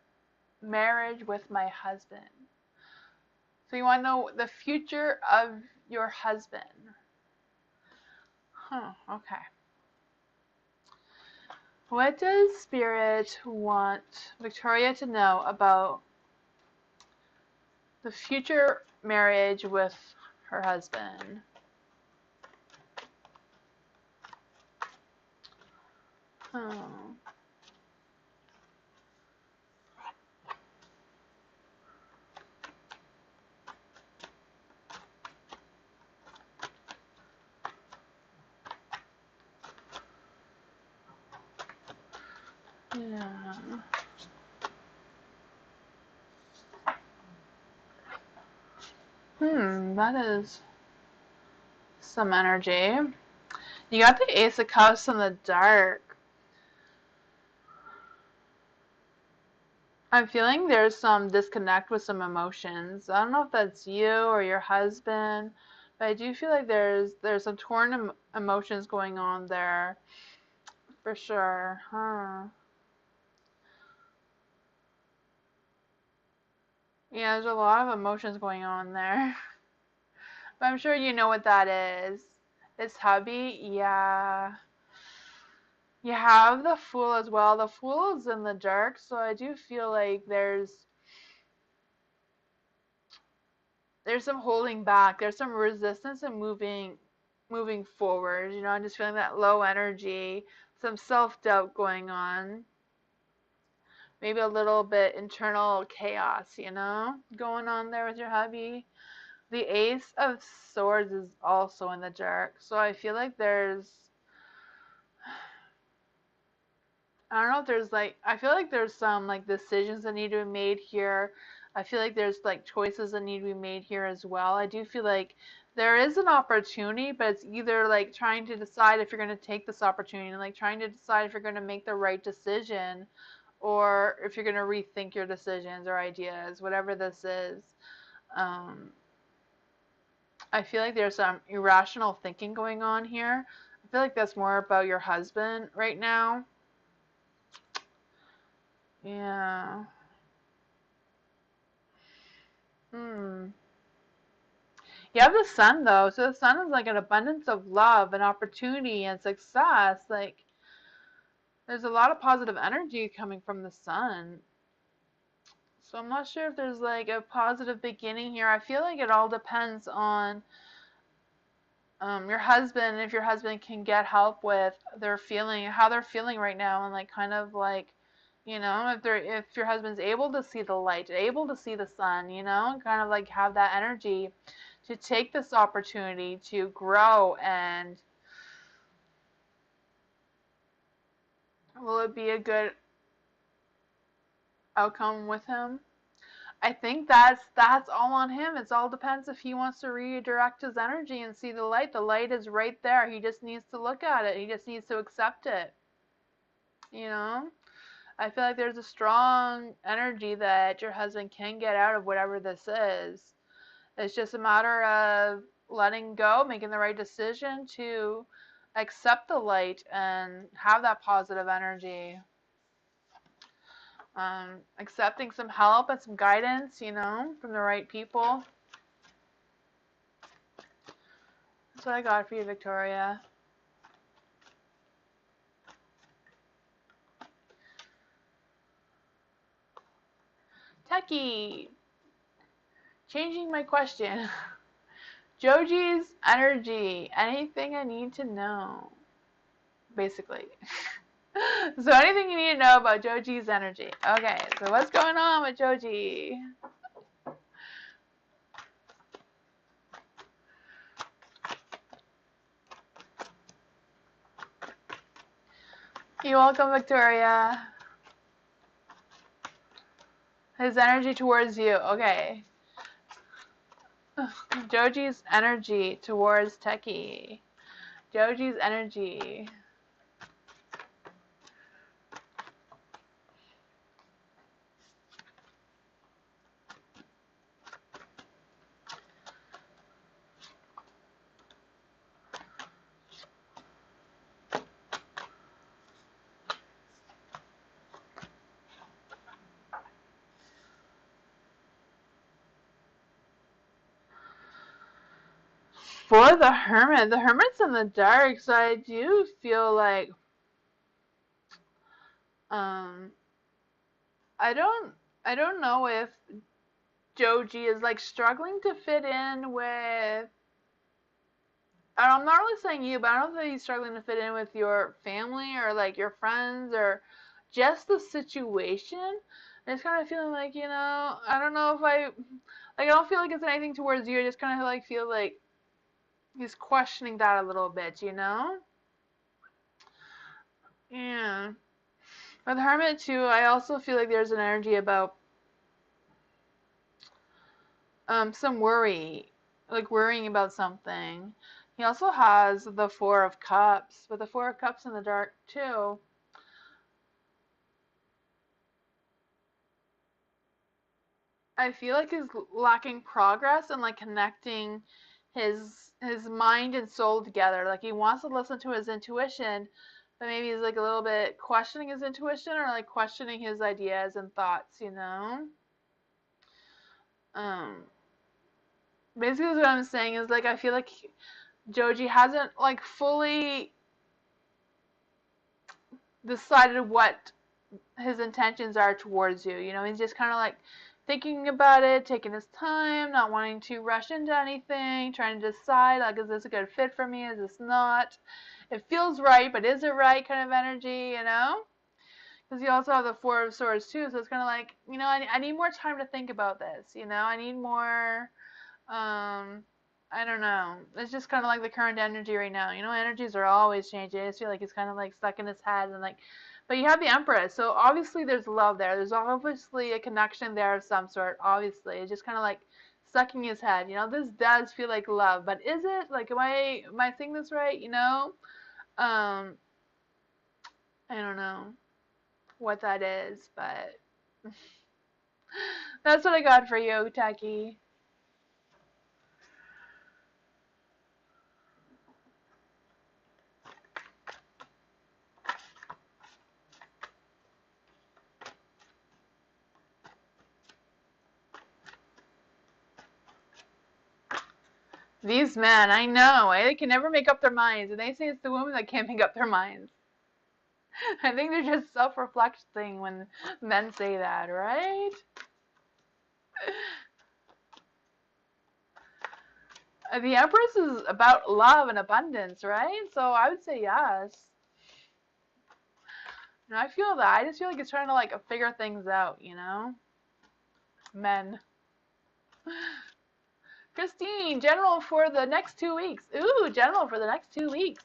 marriage with my husband? So you want to know the future of your husband? Huh, okay. What does Spirit want Victoria to know about the future marriage with her husband? Oh. Yeah. That is some energy. You got the Ace of Cups in the dark. I'm feeling there's some disconnect with some emotions. I don't know if that's you or your husband, but I do feel like there's some torn emotions going on there for sure. Huh. Yeah, there's a lot of emotions going on there. But I'm sure you know what that is. It's hubby, yeah. You have the Fool as well. The Fool is in the dark, so I do feel like there's some holding back. There's some resistance and moving forward. You know, I'm just feeling that low energy, some self-doubt going on. Maybe a little bit internal chaos, you know, going on there with your hubby. The Ace of Swords is also in the dark, so I feel like I don't know if there's like I feel like there's some like decisions that need to be made here. I feel like there's like choices that need to be made here as well. I do feel like there is an opportunity, but it's either like trying to decide if you're going to take this opportunity and like trying to decide if you're going to make the right decision or if you're going to rethink your decisions or ideas, whatever this is. Um, I feel like there's some irrational thinking going on here. I feel like that's more about your husband right now. Yeah. Hmm. You have the sun though, so the sun is like an abundance of love and opportunity and success. Like there's a lot of positive energy coming from the sun. So I'm not sure if there's like a positive beginning here. I feel like it all depends on your husband, if your husband can get help with their feeling, how they're feeling right now, and like kind of like, if your husband's able to see the light, able to see the sun, and kind of like have that energy to take this opportunity to grow, and will it be a good outcome with him? I think that's all on him. It all depends if he wants to redirect his energy and see the light. The light is right there. He just needs to look at it. He just needs to accept it. You know? I feel like there's a strong energy that your husband can get out of whatever this is. It's just a matter of letting go, making the right decision to accept the light and have that positive energy. Accepting some help and some guidance, from the right people. That's what I got for you, Victoria. Techie, changing my question. Joji's energy. Anything I need to know. Basically. So anything you need to know about Joji's energy. Okay, so what's going on with Joji? You're welcome, Victoria. His energy towards you. Okay. Joji's energy towards Techie. Joji's energy. For the Hermit's in the dark, so I do feel like um I don't know if Joji is like struggling to fit in with, I'm not really saying you, but I don't think he's struggling to fit in with your family or like your friends or just the situation. I just kind of feeling like, I don't know if I don't feel like it's anything towards you. I just kind of like feel like he's questioning that a little bit, Yeah. With Hermit too, I also feel like there's an energy about some worry, like worrying about something. He also has the Four of Cups, but the Four of Cups in the dark too. I feel like he's lacking progress and like connecting his mind and soul together. Like he wants to listen to his intuition, but maybe he's like a little bit questioning his intuition or like questioning his ideas and thoughts. Um, Basically what I'm saying is like I feel like Joji hasn't like fully decided what his intentions are towards you. He's just kind of like thinking about it, taking his time, not wanting to rush into anything, trying to decide like, is this a good fit for me? Is this not? It feels right, but is it right? Kind of energy. Because you also have the Four of Swords too, so it's kind of like, I need more time to think about this. I need more. I don't know. It's just kind of like the current energy right now. Energies are always changing. I just feel like it's kind of like stuck in his head and like, but you have the Empress, so obviously there's love there. There's obviously a connection there of some sort. Obviously, it's just kind of like stuck in his head. This does feel like love, but is it? Like, am I saying this right? I don't know what that is, but that's what I got for you, Taki. These men, I know, they can never make up their minds, and they say it's the women that can't make up their minds. I think they're just self-reflecting when men say that, right? The Empress is about love and abundance, right? So I would say yes. And I feel that. I just feel like it's trying to like figure things out, you know? Men. Christine, general for the next 2 weeks. Ooh, general for the next 2 weeks.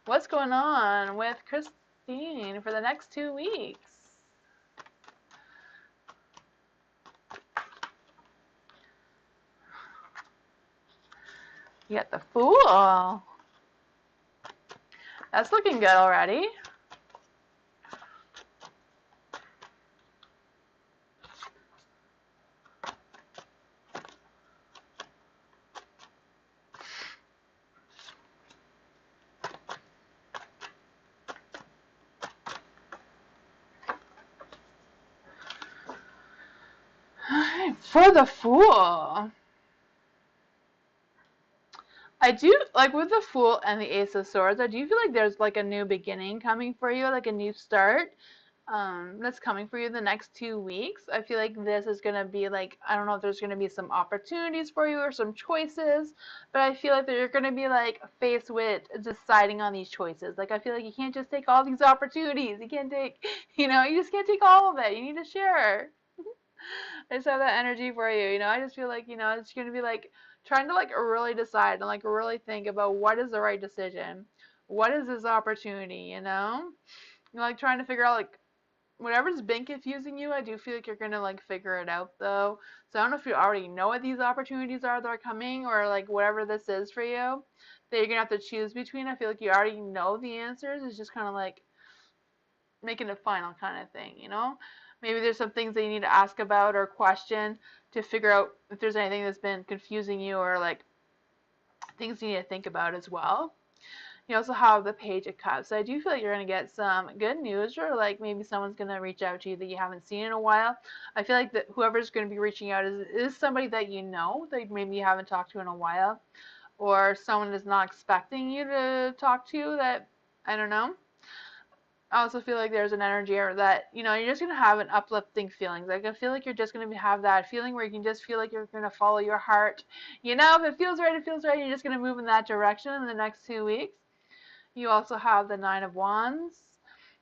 What's going on with Christine for the next 2 weeks? You got the Fool. That's looking good already. For the Fool. I do, like with the Fool and the Ace of Swords, I do feel like there's like a new beginning coming for you, like a new start. That's coming for you the next 2 weeks. I feel like this is going to be like, I don't know if there's going to be some opportunities for you or some choices, but I feel like that you're going to be like faced with deciding on these choices. Like, I feel like you can't just take all these opportunities. You can't take, you just can't take all of it. You need to share. I just have that energy for you, I just feel like, it's going to be like trying to like really decide and like really think about what is the right decision. What is this opportunity, You're like trying to figure out like whatever's been confusing you. I do feel like you're going to like figure it out though. So I don't know if you already know what these opportunities are that are coming or like whatever this is for you that you're going to have to choose between. I feel like you already know the answers. It's just kind of like making a final kind of thing, Maybe there's some things that you need to ask about or question to figure out if there's anything that's been confusing you or like things you need to think about as well. You also have the Page of Cups. So I do feel like you're going to get some good news or like maybe someone's going to reach out to you that you haven't seen in a while. I feel like that whoever's going to be reaching out is somebody that you know that maybe you haven't talked to in a while, or someone is not expecting you to talk to that, I don't know. I also feel like there's an energy that, you're just going to have an uplifting feeling. Like, I feel like you're just going to have that feeling where you can just feel like you're going to follow your heart. If it feels right, it feels right. You're just going to move in that direction in the next 2 weeks. You also have the Nine of Wands.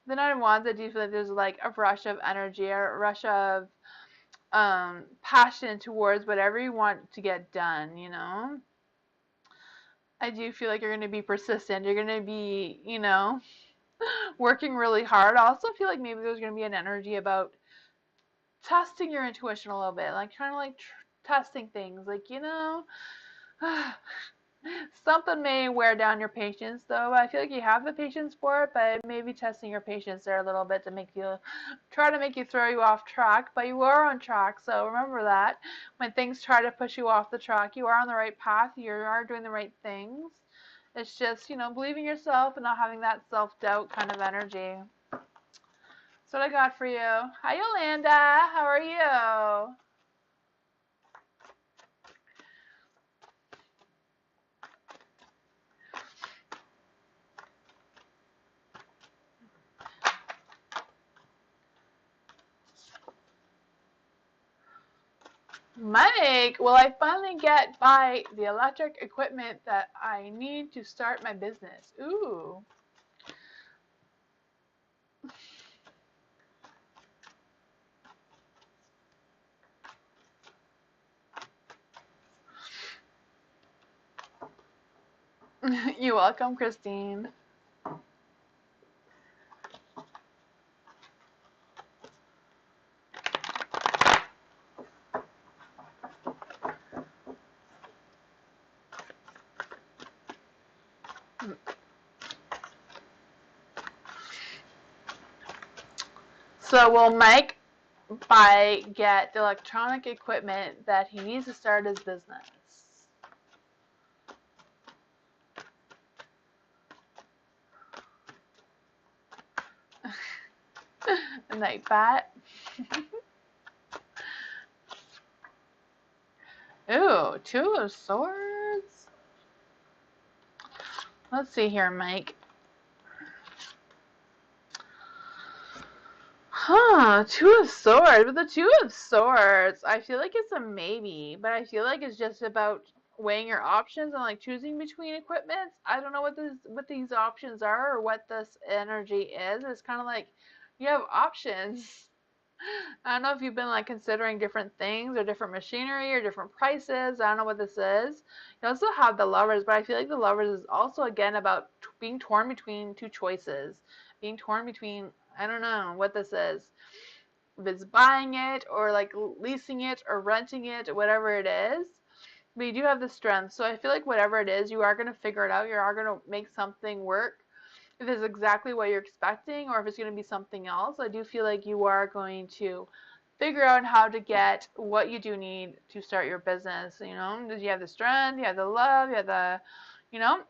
The Nine of Wands, I do feel like there's like a rush of energy, a rush of passion towards whatever you want to get done, I do feel like you're going to be persistent. You're going to be, working really hard. I also feel like maybe there's going to be an energy about testing your intuition a little bit, like trying to like testing things, like something may wear down your patience though. I feel like you have the patience for it, but maybe testing your patience there a little bit to try to make you throw you off track, but you are on track. So remember that when things try to push you off the track, you are on the right path. You are doing the right things. It's just, believing yourself and not having that self-doubt kind of energy. That's what I got for you. Hi, Yolanda. How are you? Mike, will I finally buy the electric equipment that I need to start my business? Ooh. You're welcome, Christine. So will Mike get the electronic equipment that he needs to start his business? Night bat. Ooh, Two of Swords. Let's see here, Mike. Two of Swords. With the Two of Swords, I feel like it's a maybe, but I feel like it's just about weighing your options and like choosing between equipments. I don't know what these options are or what this energy is. It's kind of like you have options. I don't know if you've been like considering different things or different machinery or different prices. I don't know what this is. You also have the Lovers, but I feel like the Lovers is also again about being torn between two choices, being torn between, I don't know what this is. If it's buying it or like leasing it or renting it, whatever it is. But you do have the strength. So I feel like whatever it is, you are going to figure it out. You are going to make something work. If it's exactly what you're expecting or if it's going to be something else, I do feel like you are going to figure out how to get what you do need to start your business. You know, you have the strength, you have the love, you have the,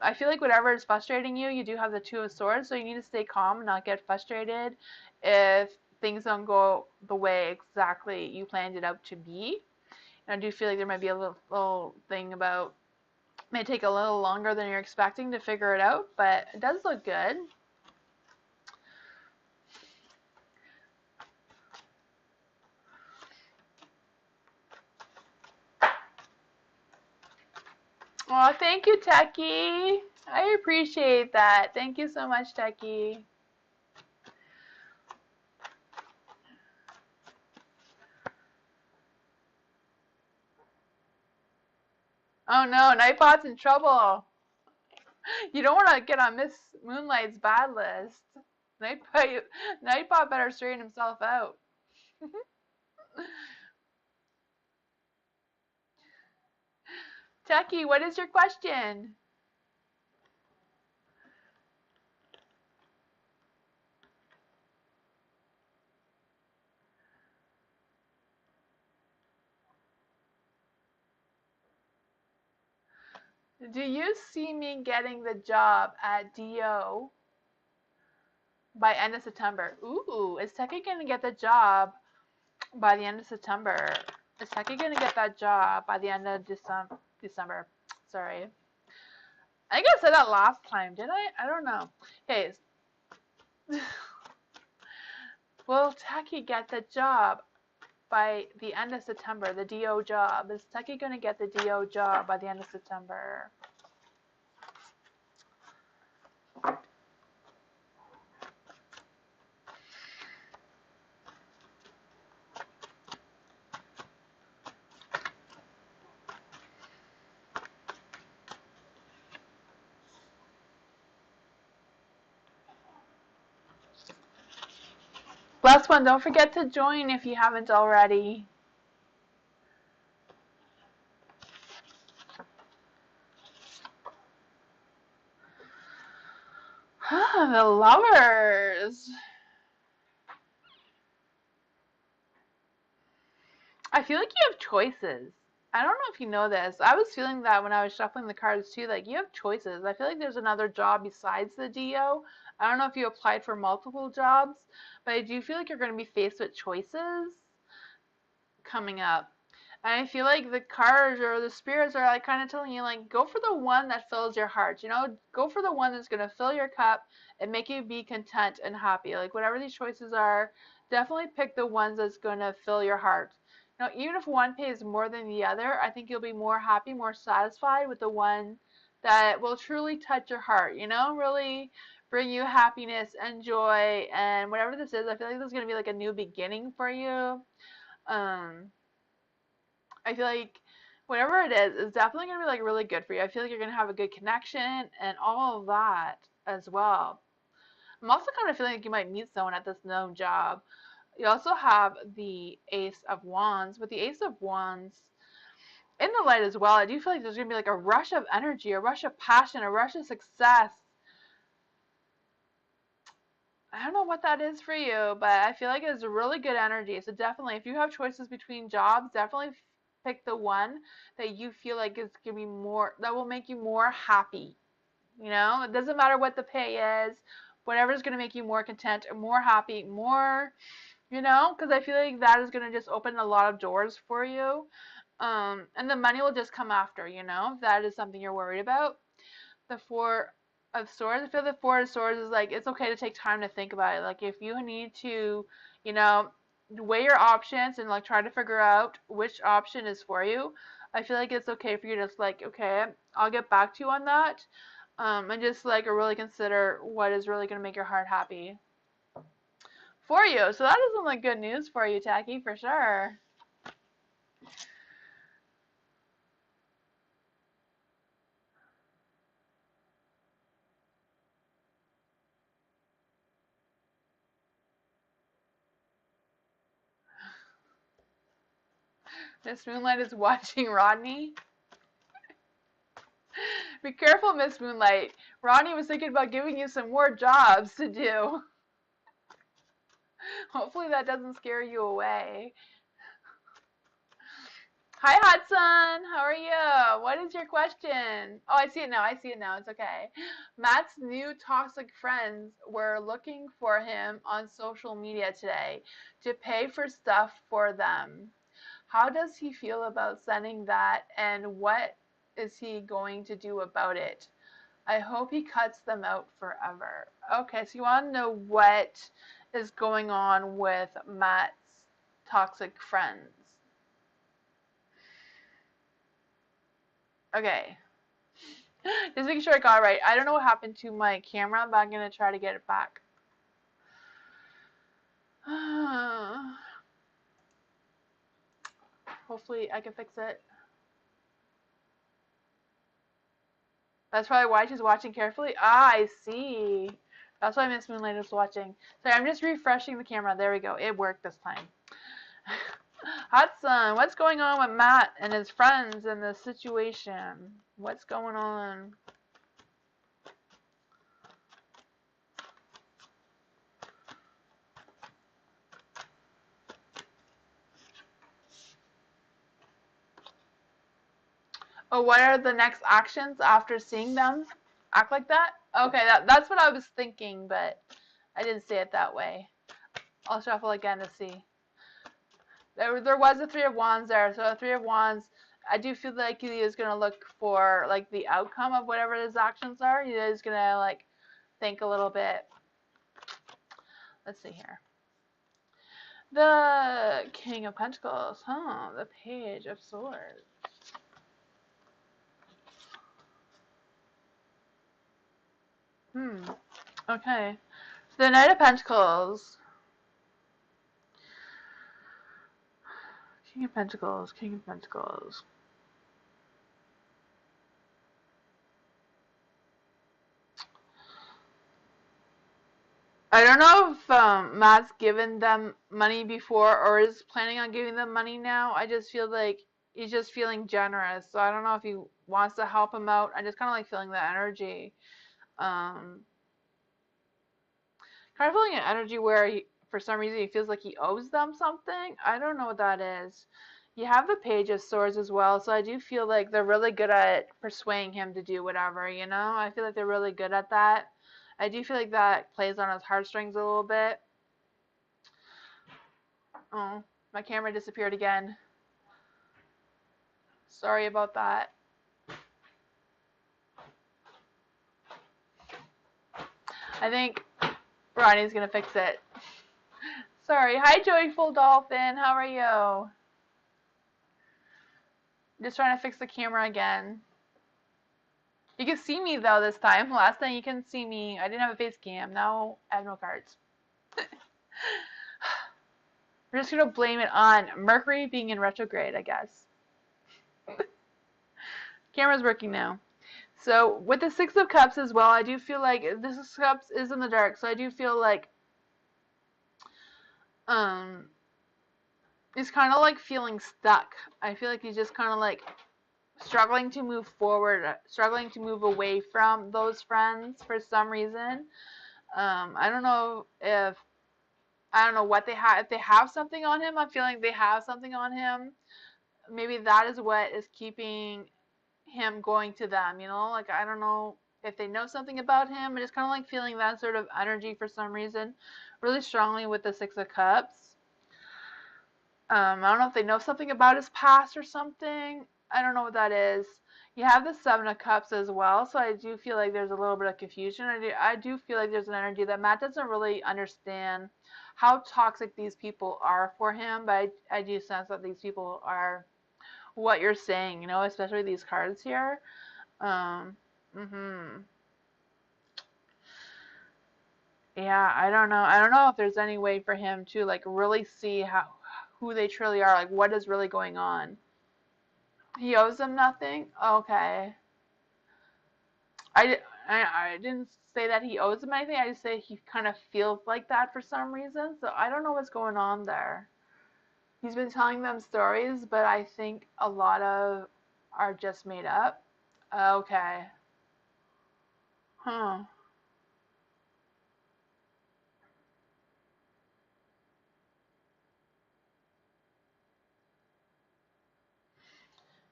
I feel like whatever is frustrating you, you do have the Two of Swords. So you need to stay calm and not get frustrated if things don't go the way exactly you planned it out to be. And I do feel like there might be a little thing about may take a little longer than you're expecting to figure it out, but it does look good. Oh, thank you, Techie. I appreciate that. Thank you so much, Techie. Oh no, Nightbot's in trouble. You don't want to get on Miss Moonlight's bad list. Nightbot, Nightbot better straighten himself out. Techie, what is your question? Do you see me getting the job at DO by end of September? Ooh, is Techie gonna get the job by the end of September? Is Techie gonna get that job by the end of December? Sorry. I think I said that last time, did I? I don't know. Okay. Will Techie get the job by the end of September? The DO job. Is Techie gonna get the DO job by the end of September? Last one, don't forget to join if you haven't already. The Lovers. I feel like you have choices. I don't know if you know this. I was feeling that when I was shuffling the cards too. Like you have choices. I feel like there's another job besides the DO. I don't know if you applied for multiple jobs, but I do feel like you're going to be faced with choices coming up. And I feel like the cards or the spirits are like kind of telling you like go for the one that fills your heart. Go for the one that's going to fill your cup and make you be content and happy. Like whatever these choices are, definitely pick the ones that's going to fill your heart. Even if one pays more than the other, I think you'll be more happy, more satisfied with the one that will truly touch your heart, really bring you happiness and joy and whatever this is. I feel like this is going to be like a new beginning for you. Um, I feel like whatever it is definitely gonna be like really good for you. I feel like you're gonna have a good connection and all of that as well. I'm also kind of feeling like you might meet someone at this known job. You also have the Ace of Wands. With the Ace of Wands in the light as well, I do feel like there's gonna be like a rush of energy, a rush of passion, a rush of success. I don't know what that is for you, but I feel like it's a really good energy. So definitely, if you have choices between jobs, definitely pick the one that you feel like is gonna be more that will make you more happy. It doesn't matter what the pay is, whatever is gonna make you more content, more happy, more, because I feel like that is gonna just open a lot of doors for you. And the money will just come after, if that is something you're worried about. The four of Swords. I feel the Four of Swords is like it's okay to take time to think about it. Like if you need to, you know, weigh your options and like try to figure out which option is for you. I feel like it's okay for you to just like, okay, I'll get back to you on that. And just like really consider what is really gonna make your heart happy for you. So that is some like good news for you, Tacky, for sure. Miss Moonlight is watching Rodney. Be careful, Miss Moonlight. Rodney was thinking about giving you some more jobs to do. Hopefully that doesn't scare you away. Hi, Hudson. How are you? What is your question? Oh, I see it now. I see it now. It's okay. Matt's new toxic friends were looking for him on social media today to pay for stuff for them. How does he feel about sending that, and what is he going to do about it? I hope he cuts them out forever. Okay, so you want to know what is going on with Matt's toxic friends. Okay. Just making sure I got it right. I don't know what happened to my camera, but I'm going to try to get it back. Hopefully I can fix it. That's probably why she's watching carefully. Ah, I see. That's why Miss Moonlight is watching. Sorry, I'm just refreshing the camera. There we go. It worked this time. Hudson, what's going on with Matt and his friends in this situation? What's going on? Oh, what are the next actions after seeing them act like that? Okay, that's what I was thinking, but I didn't say it that way. I'll shuffle again to see. There was a Three of Wands there, so a Three of Wands, I do feel like he is going to look for like the outcome of whatever his actions are. He is going to like think a little bit. Let's see here. The King of Pentacles, huh? The Page of Swords. Okay. The Knight of Pentacles. King of Pentacles, King of Pentacles. I don't know if Matt's given them money before or is planning on giving them money now. I just feel like he's just feeling generous. So I don't know if he wants to help him out. I just kind of like feeling that energy. Kind of feeling an energy where he, for some reason, he feels like he owes them something. I don't know what that is. You have the Page of Swords as well, so I do feel like they're really good at persuading him to do whatever, you know? I feel like they're really good at that. I do feel like that plays on his heartstrings a little bit. Oh, my camera disappeared again. Sorry about that. I think Ronnie's gonna fix it. Sorry. Hi, Joyful Dolphin. How are you? Just trying to fix the camera again. You can see me though this time. Last time you couldn't see me. I didn't have a face cam. Now I have no cards. We're just gonna blame it on Mercury being in retrograde, I guess. Camera's working now. So with the Six of Cups as well, I do feel like the Six of Cups is in the dark. So I do feel like he's kind of like feeling stuck. I feel like he's just kind of like struggling to move forward, struggling to move away from those friends for some reason. I don't know if I don't know what they have. If they have something on him, I'm feeling they have something on him. Maybe that is what is keeping him going to them. You know, like I don't know if they know something about him. I'm just kind of like feeling that sort of energy for some reason, really strongly with the Six of Cups. I don't know if they know something about his past or something. I don't know what that is. You have the Seven of Cups as well, so I do feel like there's a little bit of confusion. I do feel like there's an energy that Matt doesn't really understand how toxic these people are for him, but I do sense that these people are what you're saying, you know, especially these cards here. Um, mhm. Yeah, I don't know. I don't know if there's any way for him to like really see how who they truly are, like what is really going on. He owes them nothing? Okay. I didn't say that he owes them anything. I just say he kind of feels like that for some reason. So I don't know what's going on there. He's been telling them stories, but I think a lot of are just made up. Okay. Huh.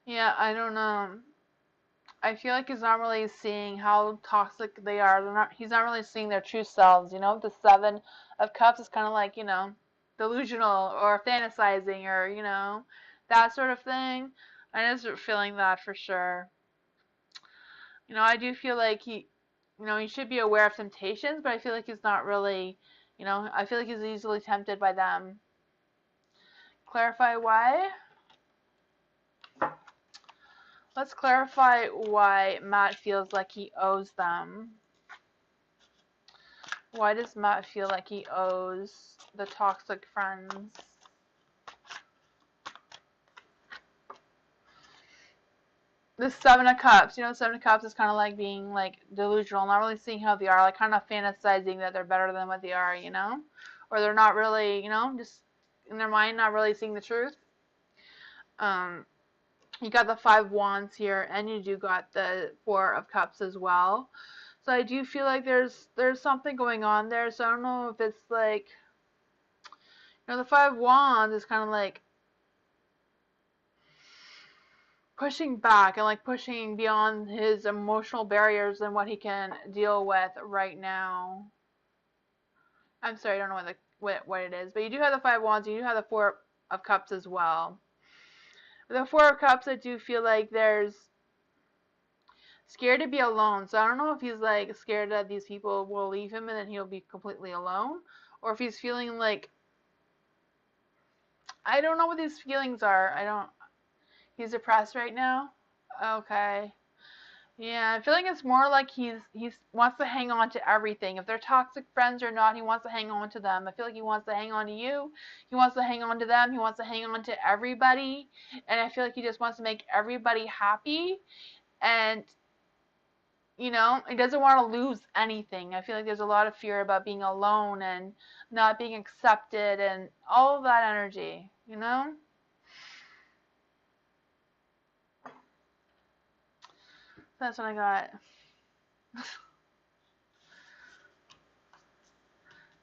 Yeah, I don't know. I feel like he's not really seeing how toxic they are. He's not really seeing their true selves. You know, the Seven of Cups is kind of like, you know, delusional or fantasizing or, you know, that sort of thing. I'm just feeling that for sure. You know, I do feel like he should be aware of temptations, but I feel like he's not really, I feel like he's easily tempted by them. Clarify why? Let's clarify why Matt feels like he owes them. Why does Matt feel like he owes the toxic friends? The Seven of Cups, Seven of Cups is kind of like being like delusional, not really seeing how they are, like kind of fantasizing that they're better than what they are, or they're not really, just in their mind, not really seeing the truth. Um, you got the Five Wands here, and you do got the Four of Cups as well. So I do feel like there's something going on there. So I don't know if it's like, the Five Wands is kind of like pushing back and like pushing beyond his emotional barriers and what he can deal with right now. I'm sorry, I don't know what it is, but you do have the Five Wands. You do have the Four of Cups as well. With the Four of Cups, I do feel like there's scared to be alone. So I don't know if he's like scared that these people will leave him and then he'll be completely alone, or if he's feeling like, I don't know what these feelings are. I don't. He's depressed right now. Okay. Yeah, I feel like it's more like he's wants to hang on to everything. If they're toxic friends or not, he wants to hang on to them. I feel like he wants to hang on to you. He wants to hang on to them. He wants to hang on to everybody. And I feel like he just wants to make everybody happy. And he doesn't want to lose anything. I feel like there's a lot of fear about being alone and not being accepted and all of that energy. That's what I got.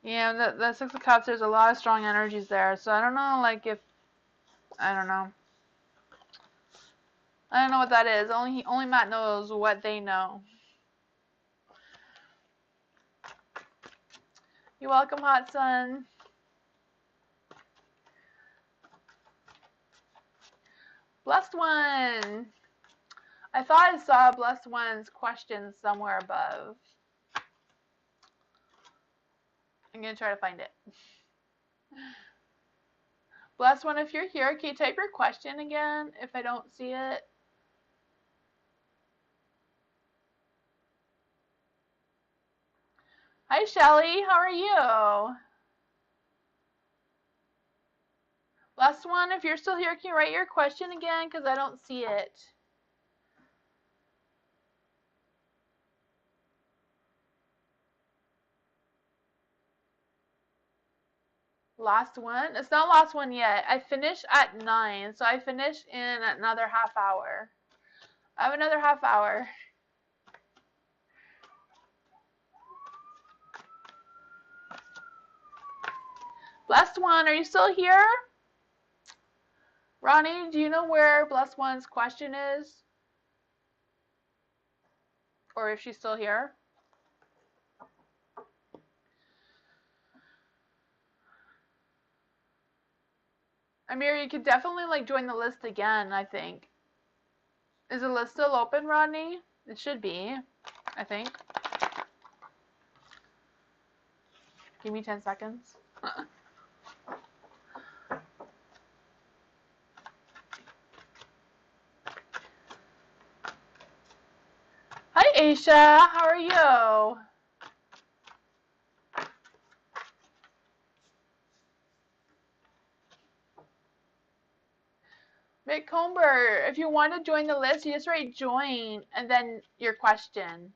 Yeah, the Six of Cups, there's a lot of strong energies there. So I don't know, like, if, I don't know. I don't know what that is. Only Matt knows what they know. You're welcome, Hot Sun. Blessed One. I thought I saw Blessed One's question somewhere above. I'm going to try to find it. Blessed One, if you're here, can you type your question again if I don't see it? Hi, Shelly. How are you? Blessed One, if you're still here, can you write your question again? Because I don't see it. Last one? It's not last one yet. I finish at 9, so I finish in another half hour. I have another half hour. Blessed One, are you still here? Ronnie, do you know where Blessed One's question is? Or if she's still here? Amir, you could definitely like join the list again, I think. Is the list still open, Rodney? It should be, I think. Give me 10 seconds. Hi, Aisha. How are you? Mick Comber, if you want to join the list, you just write join and then your question.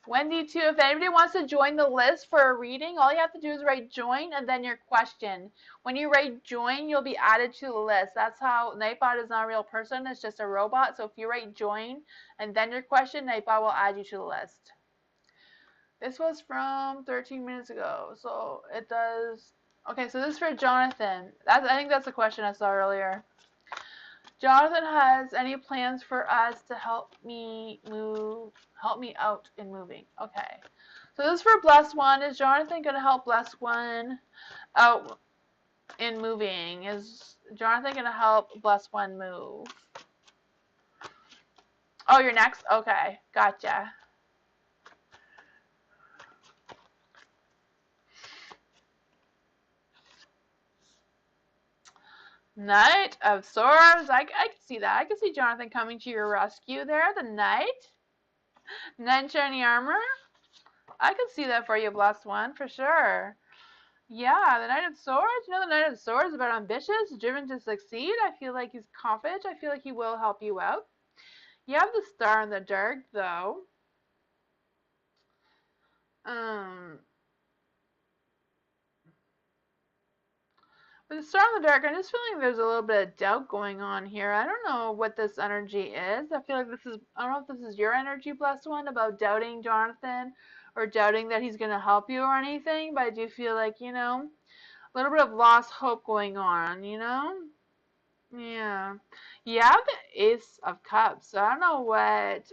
Wendy, too, if anybody wants to join the list for a reading, all you have to do is write join and then your question. When you write join, you'll be added to the list. That's how Nightbot is not a real person. It's just a robot. So if you write join and then your question, Nightbot will add you to the list. This was from 13 minutes ago. So it does. Okay, so this is for Jonathan. I think that's the question I saw earlier. Jonathan has any plans for us to help me out in moving. Okay. So this is for Blessed One. Is Jonathan going to help Blessed One out in moving? Is Jonathan going to help Blessed One move? Oh, you're next? Okay. Gotcha. Knight of Swords. I can see that. I can see Jonathan coming to your rescue there. The Knight. Knight shiny armor. I can see that for you, Blessed One, for sure. Yeah, the Knight of Swords. You know, the Knight of Swords is about ambitious, driven to succeed. I feel like he's confident. I feel like he will help you out. You have the Star in the Dark, though. With the Star in the Dark, I'm just feeling there's a little bit of doubt going on here. I don't know what this energy is. I feel like I don't know if this is your energy, Blessed One, about doubting Jonathan or doubting that he's going to help you or anything, but I do feel like, you know, a little bit of lost hope going on, you know? Yeah. You have the Ace of Cups, so I don't know what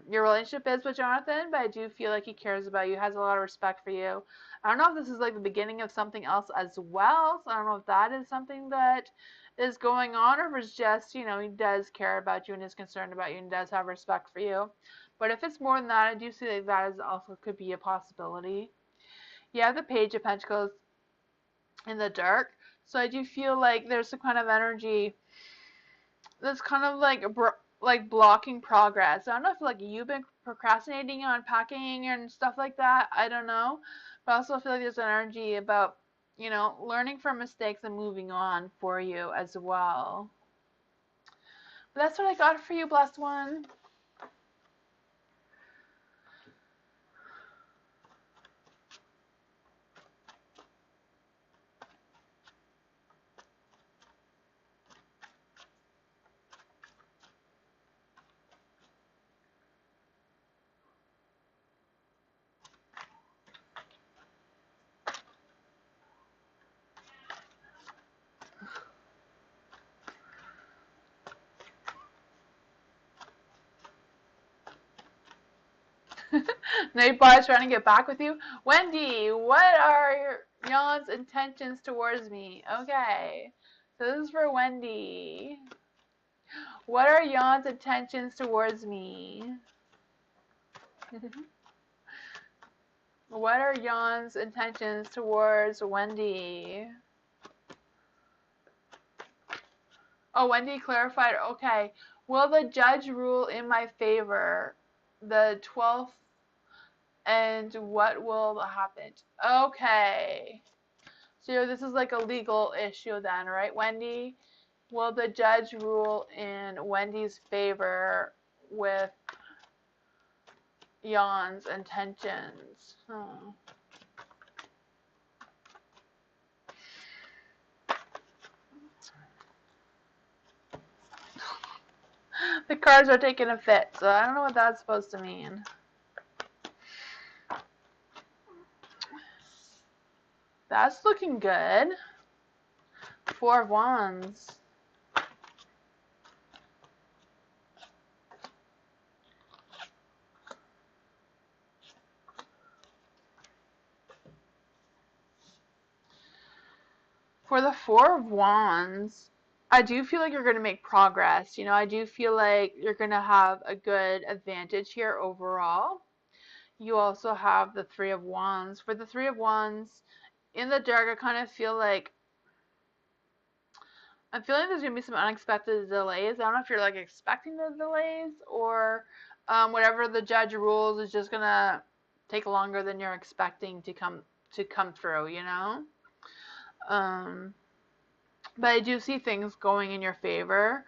your relationship is with Jonathan, but I do feel like he cares about you, has a lot of respect for you. I don't know if this is like the beginning of something else as well, so I don't know if that is something that is going on or if it's just, you know, he does care about you and is concerned about you and does have respect for you. But if it's more than that, I do see that that is also could be a possibility. You have the Page of Pentacles in the dark, so I do feel like there's some kind of energy that's kind of like blocking progress. I don't know if like you've been procrastinating on packing and stuff like that. I don't know, but I also feel like there's an energy about, you know, learning from mistakes and moving on for you as well. But that's what I got for you, Blessed One. Nightbot's trying to get back with you. Wendy, what are Jan's intentions towards me? Okay, so this is for Wendy. What are Jan's intentions towards me? What are Jan's intentions towards Wendy? Oh, Wendy clarified. Okay. Will the judge rule in my favor? The 12th, and what will happen? Okay. So this is like a legal issue then, right, Wendy? Will the judge rule in Wendy's favor with Jan's intentions? Oh. The cards are taking a fit, so I don't know what that's supposed to mean. That's looking good. 4 of Wands. For the Four of Wands, I do feel like you're going to make progress. I do feel like you're going to have a good advantage here overall. You also have the Three of Wands. For the Three of Wands, in the dark, I kind of feel like I'm feeling there's gonna be some unexpected delays. I don't know if you're like expecting the delays or whatever the judge rules is just gonna take longer than you're expecting to come through. Um, but I do see things going in your favor.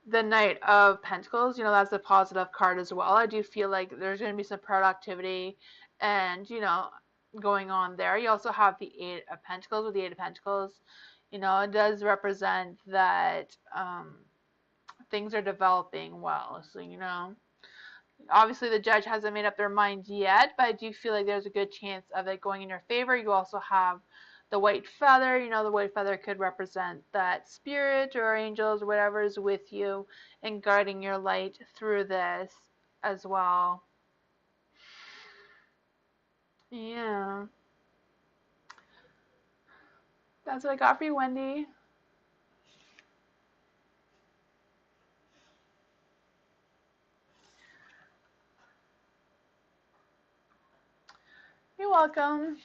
The Knight of Pentacles, that's a positive card as well. I do feel like there's going to be some productivity and, going on there. You also have the Eight of Pentacles. With the Eight of Pentacles, it does represent that things are developing well. So, obviously the judge hasn't made up their mind yet, but I do feel like there's a good chance of it going in your favor. You also have the white feather. The white feather could represent that spirit or angels or whatever is with you and guiding your light through this as well. Yeah. That's what I got for you, Wendy. You're welcome.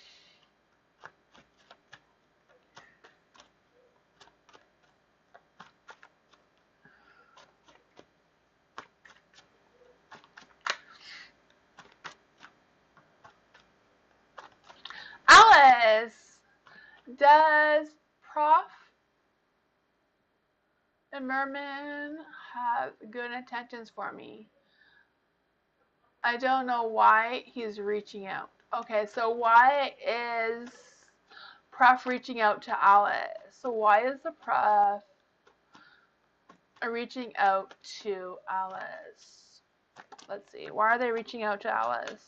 Alice, does Prof and Merman have good intentions for me? I don't know why he's reaching out. Okay, so why is Prof reaching out to Alice? So why is the Prof reaching out to Alice? Let's see. Why are they reaching out to Alice?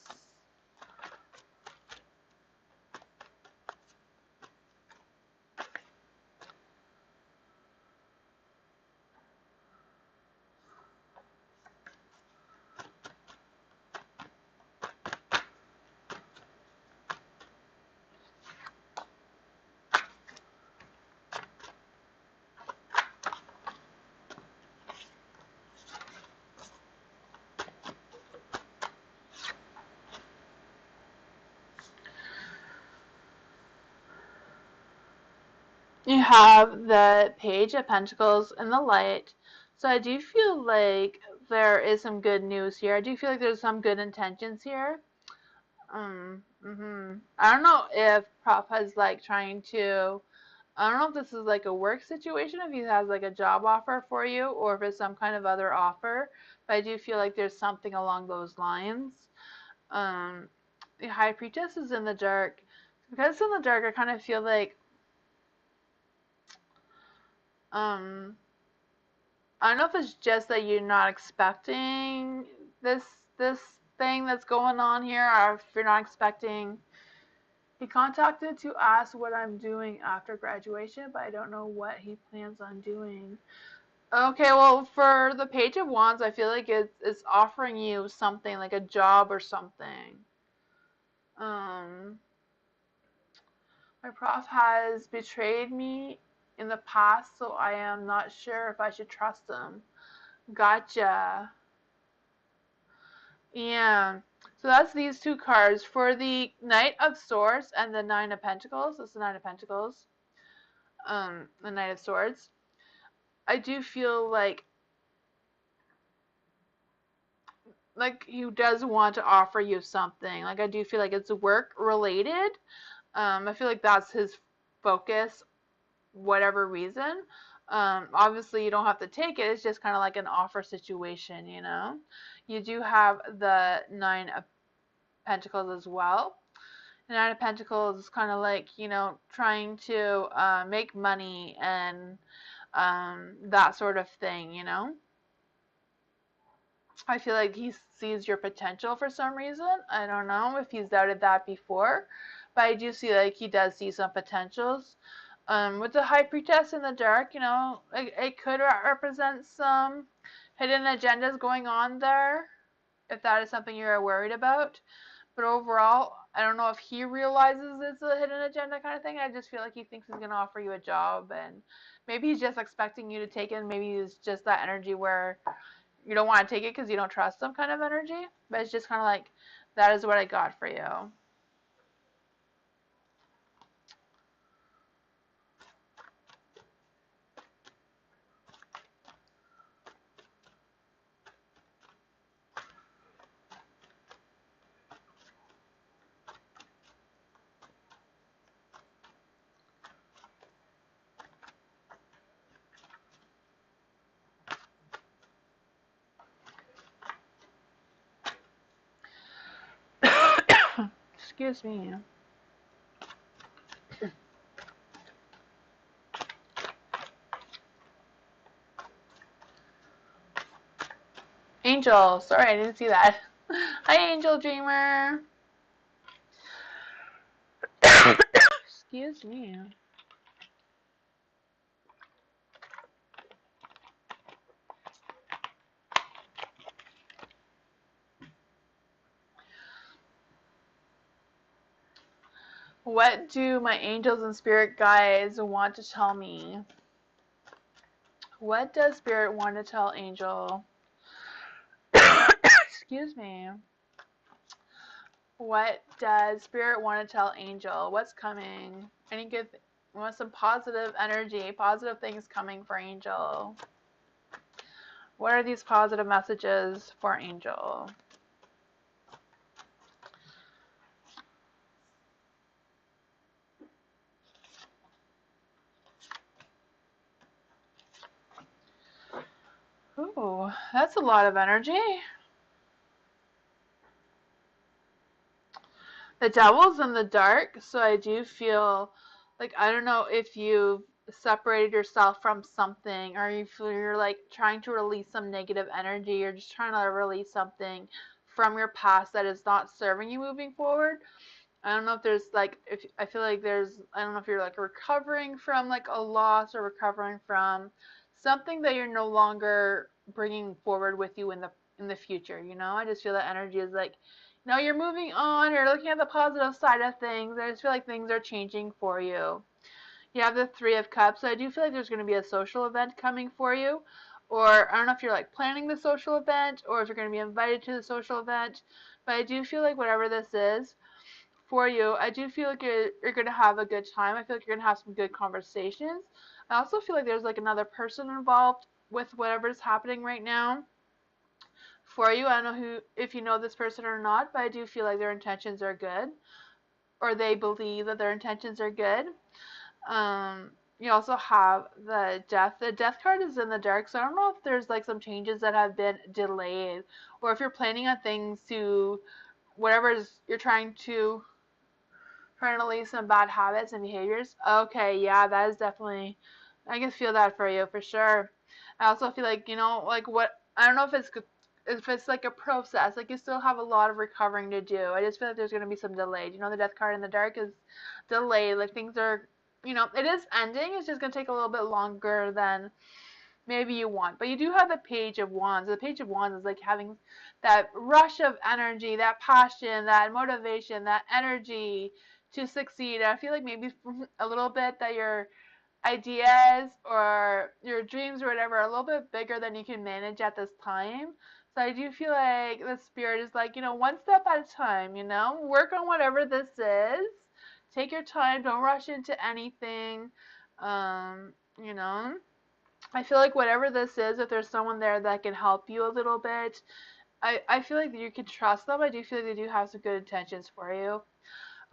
You have the Page of Pentacles and the Light. So I do feel like there is some good news here. I do feel like there's some good intentions here. I don't know if Prof has like trying to. I don't know if this is like a work situation, if he has like a job offer for you, or if it's some kind of other offer. But I do feel like there's something along those lines. Um, the High Priestess is in the dark. Because it's in the dark, I kind of feel like um, I don't know if it's just that you're not expecting this this thing that's going on here, or if you're not expecting. He contacted to ask what I'm doing after graduation, but I don't know what he plans on doing. Okay, well, for the Page of Wands, I feel like it's offering you something, like a job or something. My prof has betrayed me in the past, so I am not sure if I should trust him. Gotcha. Yeah. So that's these two cards. For the Knight of Swords and the Nine of Pentacles, that's the Nine of Pentacles. The Knight of Swords. I do feel like he does want to offer you something. Like I do feel like it's work related. I feel like that's his focus, whatever reason. Obviously you don't have to take it. It's just kind of like an offer situation, You do have the Nine of Pentacles as well. The Nine of Pentacles is kind of like, trying to make money and that sort of thing, I feel like he sees your potential for some reason. I don't know if he's doubted that before, but I do see like he does see some potentials. With the High Priestess in the dark, it could represent some hidden agendas going on there, if that is something you're worried about. But overall, I don't know if he realizes it's a hidden agenda kind of thing. I just feel like he thinks he's going to offer you a job, and maybe he's just expecting you to take it. Maybe it's just that energy where you don't want to take it because you don't trust them kind of energy. But it's just kind of like, that is what I got for you. Excuse me. Angel, sorry, I didn't see that. Hi, Angel Dreamer. Excuse me. What do my angels and spirit guides want to tell me? What does spirit want to tell Angel? Excuse me. What does spirit want to tell Angel? What's coming? Any good? We want some positive energy, positive things coming for Angel. What are these positive messages for Angel? Ooh, that's a lot of energy. The devil's in the dark, so I do feel like, I don't know if you've separated yourself from something, or you feel you're like trying to release some negative energy, you're just trying to release something from your past that is not serving you moving forward. I don't know if there's like, if I feel like there's, I don't know if you're like recovering from like a loss, or recovering from something that you're no longer bringing forward with you in the future. I just feel that energy is like, you're moving on, you're looking at the positive side of things. I just feel like things are changing for you. You have the Three of Cups, so I do feel like there's going to be a social event coming for you. Or I don't know if you're like planning the social event, or if you're going to be invited to the social event. But I do feel like whatever this is for you, I do feel like you're going to have a good time. I feel like you're going to have some good conversations. I also feel like there's like another person involved with whatever's happening right now for you. I don't know if you know this person or not, but I do feel like their intentions are good, or they believe that their intentions are good. You also have the death. The death card is in the dark, so I don't know if there's like some changes that have been delayed, or if you're planning on things to, you're trying to leave some bad habits and behaviors. Okay, yeah, that is definitely, I can feel that for you for sure. I also feel like, like what, I don't know if it's like a process, like you still have a lot of recovering to do. I just feel like there's going to be some delay. The death card in the dark is delayed. Like things are, it is ending. It's just going to take a little bit longer than maybe you want. But you do have the Page of Wands. The Page of Wands is like having that rush of energy, that passion, that motivation, that energy to succeed. I feel like maybe a little bit that your ideas or your dreams or whatever are a little bit bigger than you can manage at this time. So I do feel like the spirit is like, one step at a time, work on whatever this is. Take your time. Don't rush into anything. Um, you know, I feel like whatever this is, if there's someone there that can help you a little bit, I feel like you can trust them. I do feel like they do have some good intentions for you.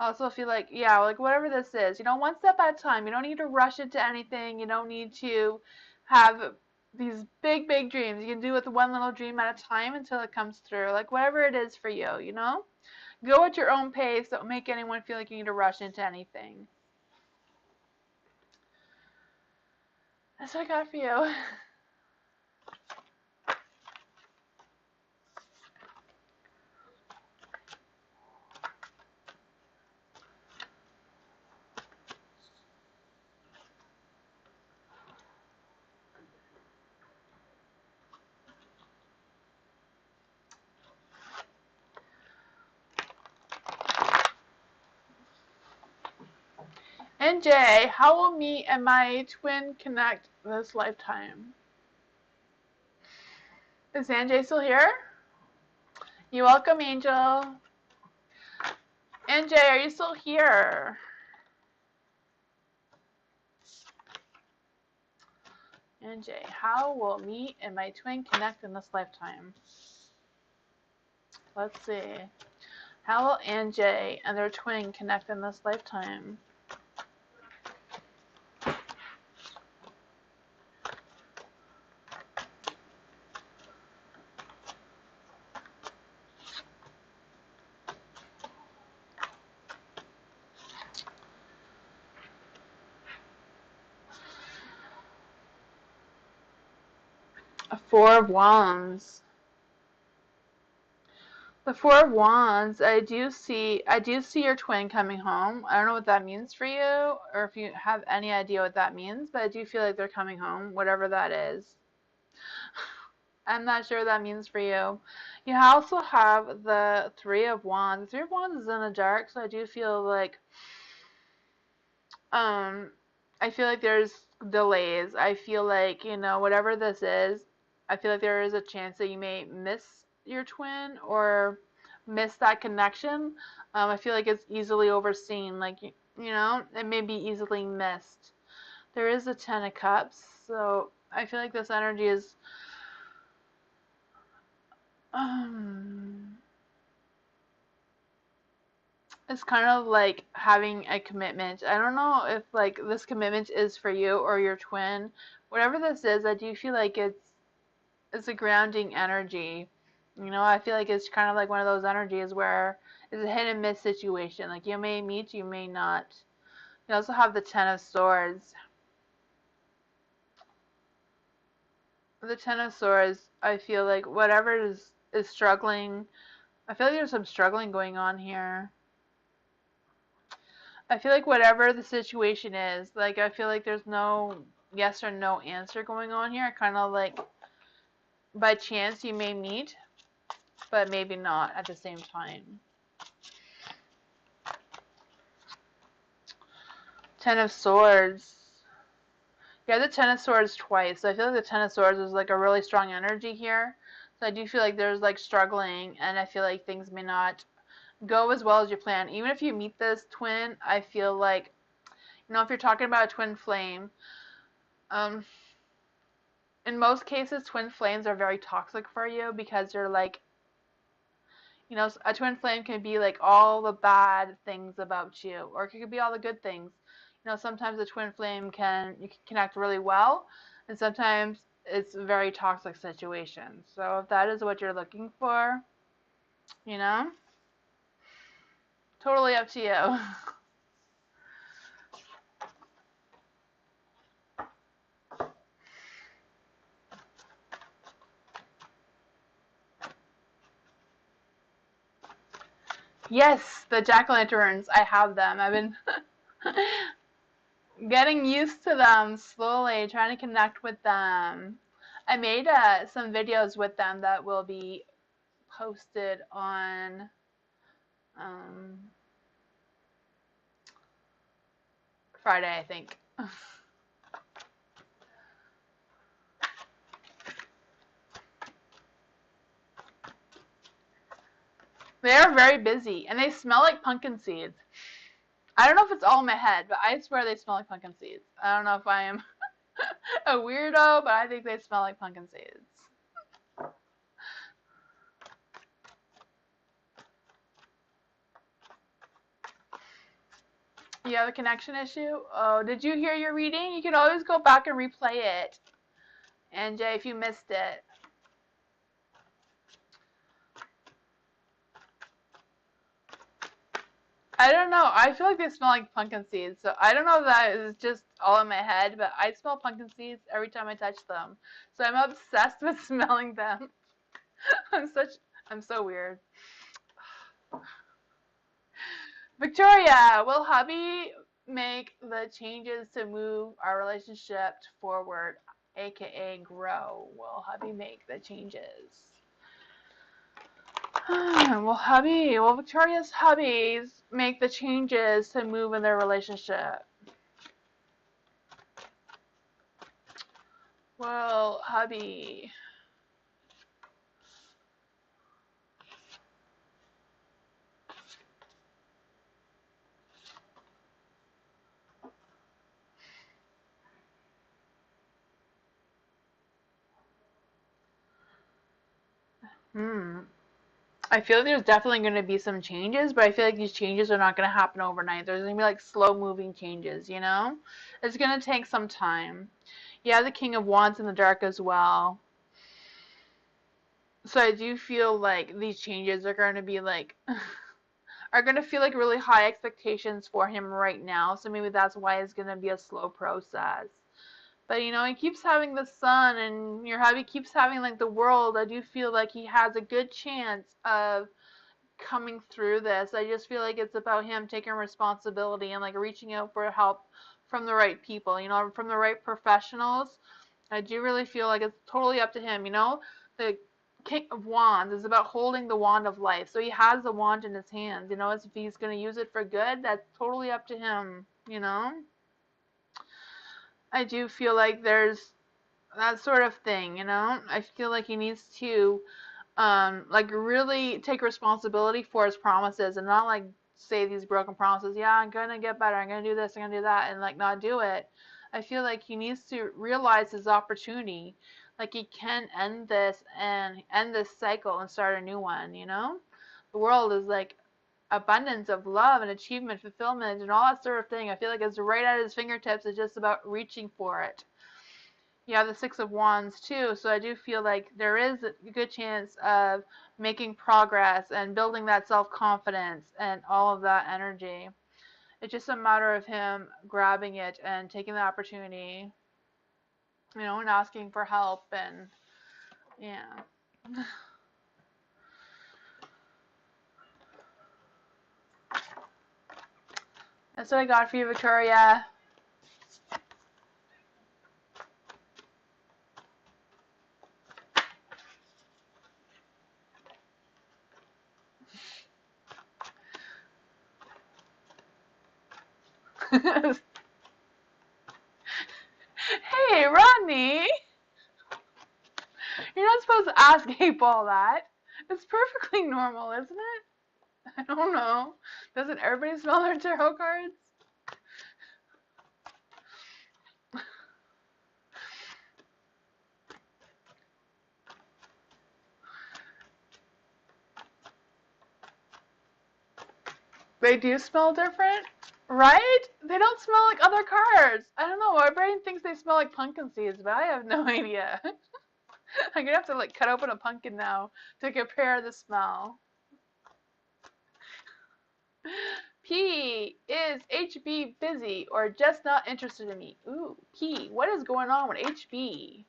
I also feel like, yeah, like whatever this is, one step at a time. You don't need to rush into anything. You don't need to have these big, big dreams. You can do it with one little dream at a time until it comes through. Like whatever it is for you. Go at your own pace. Don't make anyone feel like you need to rush into anything. That's what I got for you. NJ, how will me and my twin connect this lifetime? Is NJ still here? You're welcome, Angel. NJ, are you still here? NJ, how will me and my twin connect in this lifetime? Let's see. How will NJ and their twin connect in this lifetime? A Four of Wands. The Four of Wands, I do see your twin coming home. I don't know what that means for you, or if you have any idea what that means, but I do feel like they're coming home, whatever that is. I'm not sure what that means for you. You also have the Three of Wands. The Three of Wands is in the dark, so I do feel like I feel like there's delays. I feel like, whatever this is, I feel like there is a chance that you may miss your twin or miss that connection. I feel like it's easily overseen. Like, it may be easily missed. There is a Ten of Cups, so I feel like this energy is it's kind of like having a commitment. I don't know if like this commitment is for you or your twin. Whatever this is, I do feel like it's a grounding energy. I feel like it's kind of like one of those energies where it's a hit and miss situation. Like you may meet, you may not. You also have the Ten of Swords. The Ten of Swords, I feel like whatever is struggling, I feel like there's some struggling going on here. I feel like whatever the situation is, like I feel like there's no yes or no answer going on here. Kind of like by chance you may meet, but maybe not at the same time. Ten of Swords. Yeah, the Ten of Swords twice. So I feel like the Ten of Swords is like a really strong energy here. So I do feel like there's like struggling, and I feel like things may not go as well as you plan. Even if you meet this twin, I feel like, if you're talking about a twin flame, in most cases, twin flames are very toxic for you because you're like, a twin flame can be like all the bad things about you, or it could be all the good things. Sometimes a twin flame you can connect really well, and sometimes it's a very toxic situation. So if that is what you're looking for, totally up to you. Yes, the jack-o'-lanterns. I have them. I've been getting used to them slowly, trying to connect with them. I made some videos with them that will be posted on Friday, I think. They are very busy, and they smell like pumpkin seeds. I don't know if it's all in my head, but I swear they smell like pumpkin seeds. I don't know if I am a weirdo, but I think they smell like pumpkin seeds. You have a connection issue? Oh, did you hear your reading? You can always go back and replay it. And Jay, if you missed it. I don't know. I feel like they smell like pumpkin seeds. So I don't know if that is just all in my head, but I smell pumpkin seeds every time I touch them. So I'm obsessed with smelling them. I'm so weird. Victoria, will hubby make the changes to move our relationship forward, aka grow? Will hubby make the changes? Will Victoria's hubbies make the changes to move in their relationship? Well, hubby. Hmm. I feel like there's definitely going to be some changes, but I feel like these changes are not going to happen overnight. There's going to be like slow moving changes, you know? It's going to take some time. Yeah, the King of Wands in the dark as well. So I do feel like these changes are going to be like are going to feel like really high expectations for him right now. So maybe that's why it's going to be a slow process. But you know, he keeps having the sun, and your hubby keeps having like the world. I do feel like he has a good chance of coming through this. I just feel like it's about him taking responsibility and like reaching out for help from the right people, you know, from the right professionals. I do really feel like it's totally up to him, you know. The King of Wands is about holding the wand of life. So he has the wand in his hands, you know. If he's going to use it for good, that's totally up to him, you know. I do feel like there's that sort of thing, you know. I feel like he needs to like really take responsibility for his promises and not like say these broken promises. Yeah, I'm gonna get better. I'm gonna do this. I'm gonna do that, and like not do it. I feel like he needs to realize his opportunity. Like he can end this and end this cycle and start a new one. You know, the world is like abundance of love and achievement, fulfillment, and all that sort of thing. I feel like it's right at his fingertips. It's just about reaching for it. You have the Six of Wands too, so I do feel like there is a good chance of making progress and building that self-confidence and all of that energy. It's just a matter of him grabbing it and taking the opportunity, you know, and asking for help and yeah. That's what I got for you, Victoria. Hey, Rodney, you're not supposed to ask people that. It's perfectly normal, isn't it? I don't know. Doesn't everybody smell their tarot cards? They do smell different, right? They don't smell like other cards. I don't know. My brain thinks they smell like pumpkin seeds, but I have no idea. I'm gonna have to like cut open a pumpkin now to compare the smell. P, is HB busy or just not interested in me? Ooh, P, what is going on with HB?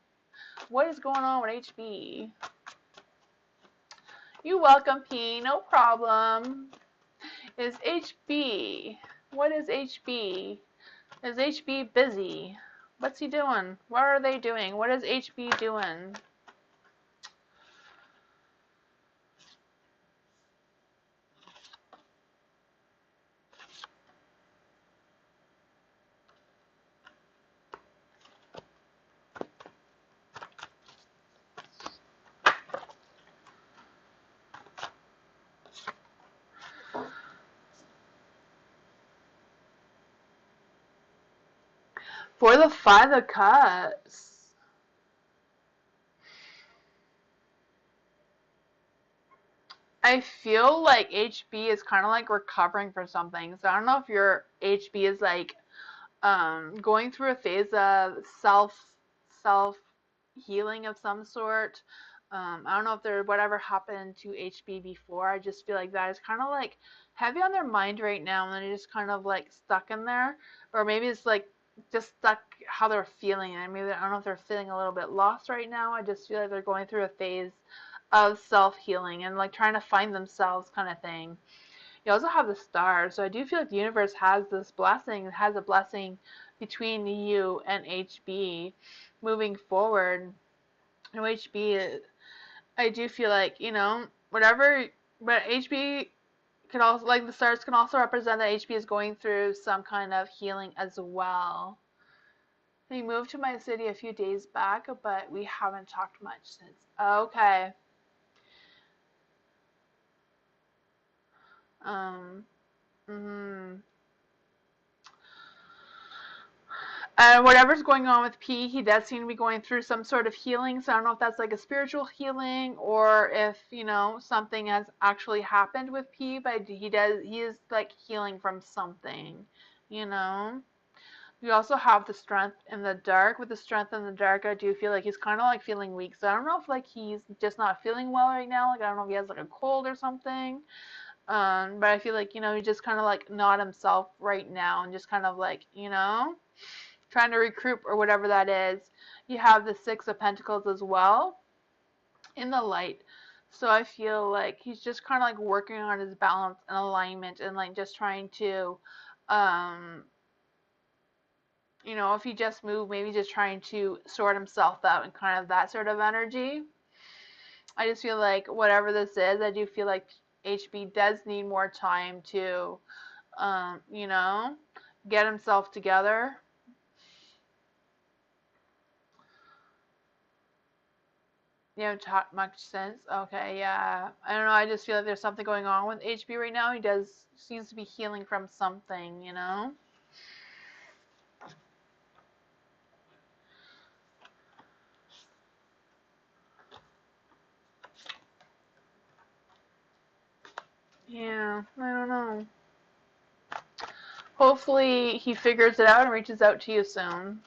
What is going on with HB? You welcome, P, no problem. Is HB, what is HB? Is HB busy? What's he doing? What are they doing? What is HB doing? For the Five of Cups. I feel like HB is kind of like recovering from something. So I don't know if your HB is like going through a phase of self healing of some sort. I don't know if there whatever happened to HB before. I just feel like that is kind of like heavy on their mind right now, and then it's just kind of like stuck in there, or maybe it's like just stuck how they're feeling. And maybe I don't know if they're feeling a little bit lost right now. I just feel like they're going through a phase of self healing and like trying to find themselves, kind of thing. You also have the stars, so I do feel like the universe has this blessing, it has a blessing between you and HB moving forward. And HB, I do feel like, you know, whatever, but HB can also, like the stars can also represent that HB is going through some kind of healing as well. He moved to my city a few days back, but we haven't talked much since. Okay. Um. Mm, and whatever's going on with P, he does seem to be going through some sort of healing. So I don't know if that's like a spiritual healing or if, something has actually happened with P, but he is like healing from something, you know. We also have the strength in the dark. With the strength in the dark, I do feel like he's kind of like feeling weak. So I don't know if like he's just not feeling well right now. Like I don't know if he has like a cold or something. But I feel like, he's just kind of like not himself right now and just kind of like, trying to recruit or whatever that is. You have the Six of Pentacles as well in the light. So I feel like he's just kind of like working on his balance and alignment and like just trying to, um, if he just moved, maybe just trying to sort himself out and kind of that sort of energy. I just feel like whatever this is, I do feel like HB does need more time to, um, you know, get himself together. You haven't talked much since. Okay, yeah. I don't know. I just feel like there's something going on with HB right now. He seems to be healing from something. Yeah, I don't know. Hopefully he figures it out and reaches out to you soon.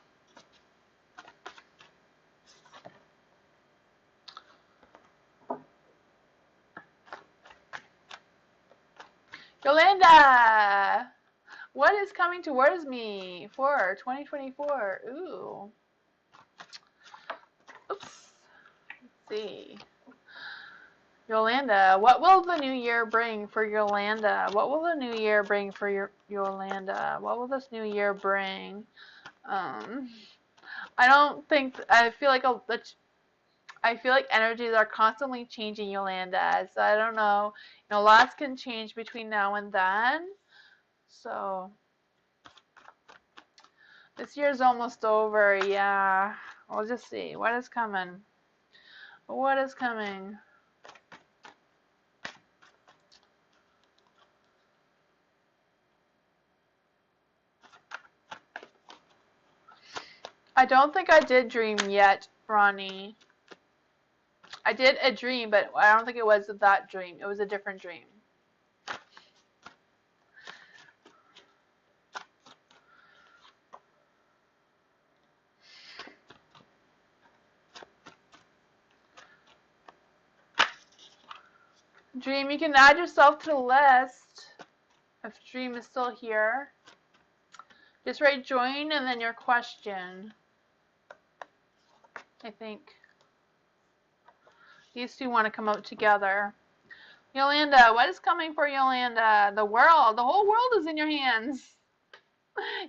Yolanda! What is coming towards me for 2024? Ooh. Oops. Let's see. Yolanda, what will the new year bring for Yolanda? What will the new year bring for Yolanda? What will this new year bring? I don't think I feel like energies are constantly changing, Yolanda. So I don't know. Lots can change between now and then. So this year's almost over. Yeah. We'll just see what is coming. What is coming? I don't think I did dream yet, Ronnie. I did a dream, but I don't think it was that dream. It was a different dream. Dream, you can add yourself to the list if Dream is still here. Just write join and then your question. I think these two want to come out together. Yolanda, what is coming for Yolanda? The world. The whole world is in your hands.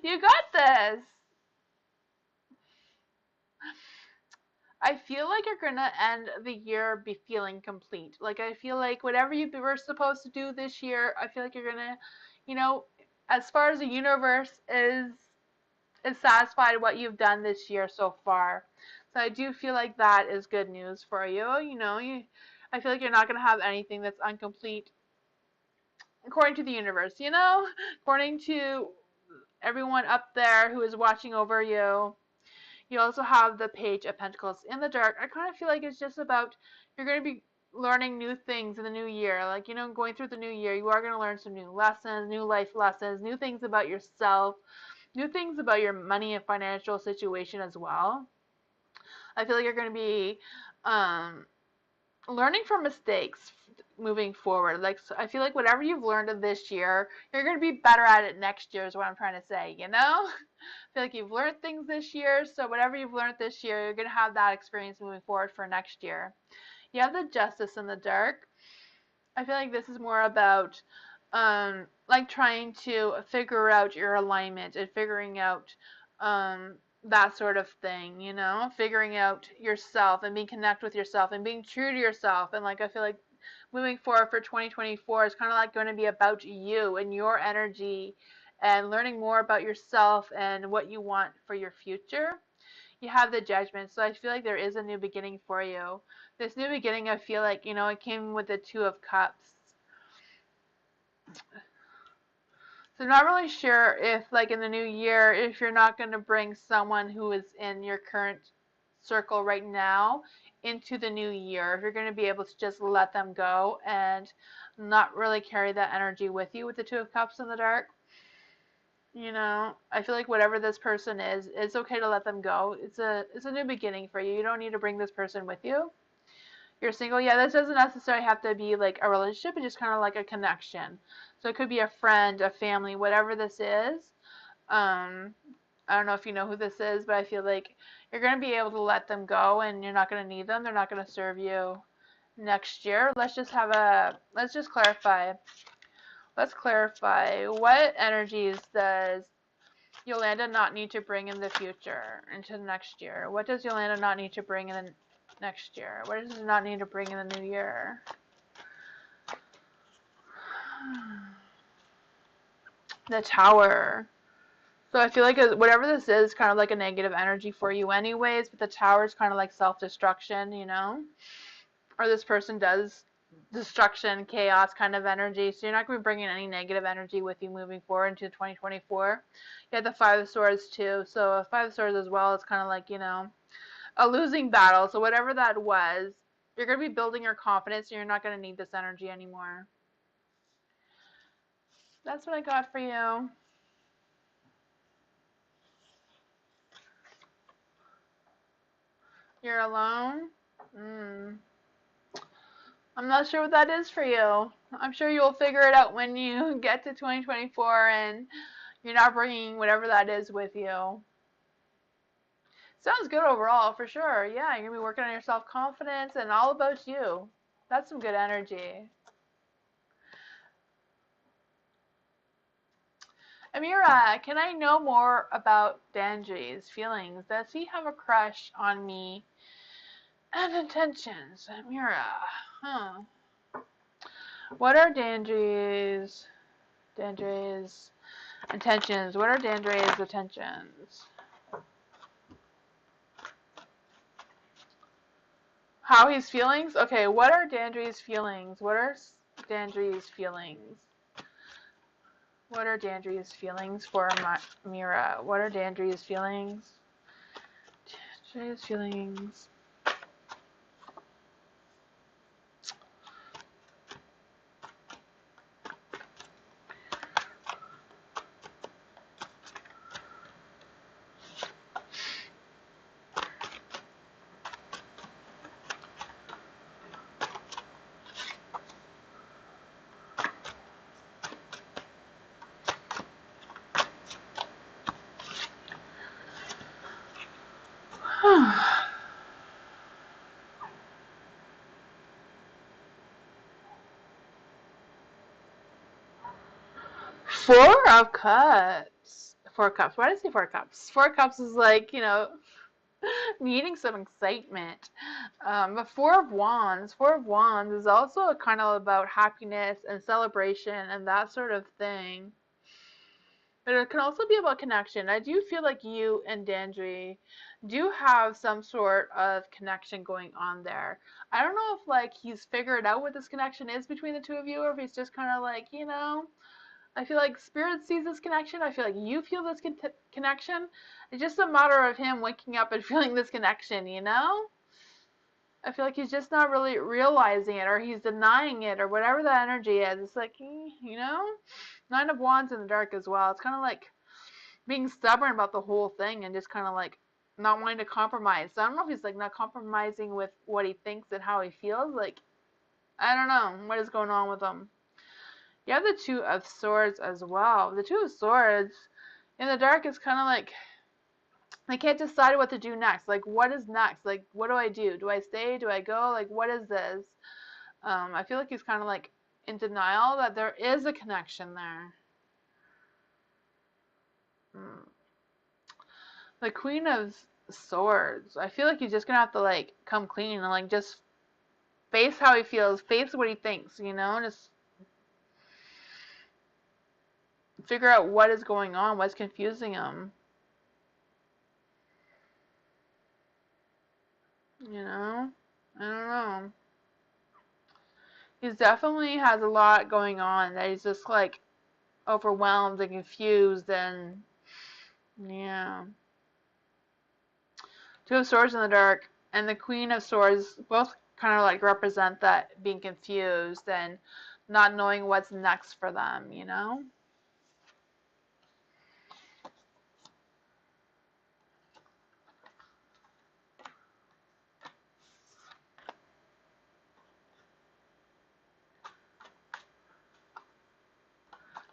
You got this. I feel like you're going to end the year be feeling complete. Like, I feel like whatever you were supposed to do this year, I feel like you're going to, as far as the universe is satisfied what you've done this year so far. So I do feel like that is good news for you. I feel like you're not going to have anything that's incomplete according to the universe, according to everyone up there who is watching over you. You also have the Page of Pentacles in the dark. I kind of feel like it's just about you're going to be learning new things in the new year. Like, going through the new year, you are going to learn some new lessons, new life lessons, new things about yourself, new things about your money and financial situation as well. I feel like you're going to be learning from mistakes moving forward. Like, so I feel like whatever you've learned this year, you're going to be better at it next year is what I'm trying to say, I feel like you've learned things this year, so whatever you've learned this year, you're going to have that experience moving forward for next year. You have the Justice in the dark. I feel like this is more about like trying to figure out your alignment and figuring out that sort of thing, figuring out yourself and being connected with yourself and being true to yourself. And like, I feel like moving forward for 2024 is kind of like going to be about you and your energy and learning more about yourself and what you want for your future. You have the Judgment, so I feel like there is a new beginning for you. This new beginning, I feel like, it came with the Two of Cups. So I'm not really sure if, like, in the new year, if you're not going to bring someone who is in your current circle right now into the new year, if you're going to be able to just let them go and not really carry that energy with you with the Two of Cups in the dark. I feel like whatever this person is, it's okay to let them go. It's a new beginning for you. You don't need to bring this person with you. You're single, yeah, this doesn't necessarily have to be like a relationship. It's just kind of like a connection. So it could be a friend, a family, whatever this is. I don't know if you know who this is, but I feel like you're going to be able to let them go and you're not going to need them. They're not going to serve you next year. Let's just clarify. Let's clarify. What energies does Yolanda not need to bring in the future into the next year? What does Yolanda not need to bring in the next year? What does it not need to bring in the new year? The Tower. So I feel like whatever this is kind of like a negative energy for you anyways, but the Tower is kind of like self-destruction, or this person does destruction, chaos kind of energy. So you're not going to be bringing any negative energy with you moving forward into 2024. You have the Five of Swords too. So Five of Swords as well, it's kind of like, a losing battle. So whatever that was, you're going to be building your confidence and you're not going to need this energy anymore. That's what I got for you. You're alone? I'm not sure what that is for you. I'm sure you'll figure it out when you get to 2024 and you're not bringing whatever that is with you. Sounds good overall, for sure. Yeah, you're going to be working on your self-confidence and all about you. That's some good energy. Amira, can I know more about Dandry's feelings? Does he have a crush on me? And intentions. Amira. What are Dandry's intentions? What are Dandry's intentions? How he's feelings? Okay, what are Dandry's feelings? What are Dandry's feelings? What are Dandry's feelings for Mira? What are Dandry's feelings? Dandry's feelings. Four of Cups. Four Cups. Why did I say Four Cups? Four Cups is like, needing some excitement. But Four of Wands. Four of Wands is also kind of about happiness and celebration and that sort of thing. But it can also be about connection. I do feel like you and Dandry do have some sort of connection going on there. I don't know if like he's figured out what this connection is between the two of you, or if he's just kind of like, I feel like Spirit sees this connection. I feel like you feel this connection. It's just a matter of him waking up and feeling this connection, I feel like he's just not really realizing it, or he's denying it, or whatever that energy is. It's like, Nine of Wands in the dark as well. It's kind of like being stubborn about the whole thing and just kind of like not wanting to compromise. So I don't know if he's like not compromising with what he thinks and how he feels. Like, I don't know what is going on with him. You have the Two of Swords as well. The Two of Swords in the dark is kind of like they can't decide what to do next. Like, what is next? Like, what do I do? Do I stay? Do I go? Like, what is this? I feel like he's kind of like in denial that there is a connection there. The Queen of Swords. I feel like he's just gonna have to like come clean and like just face how he feels, face what he thinks, just figure out what is going on, what's confusing him. You know? I don't know. He definitely has a lot going on that he's just like overwhelmed and confused and yeah. Two of Swords in the Dark and the Queen of Swords both kind of like represent that being confused and not knowing what's next for them, you know?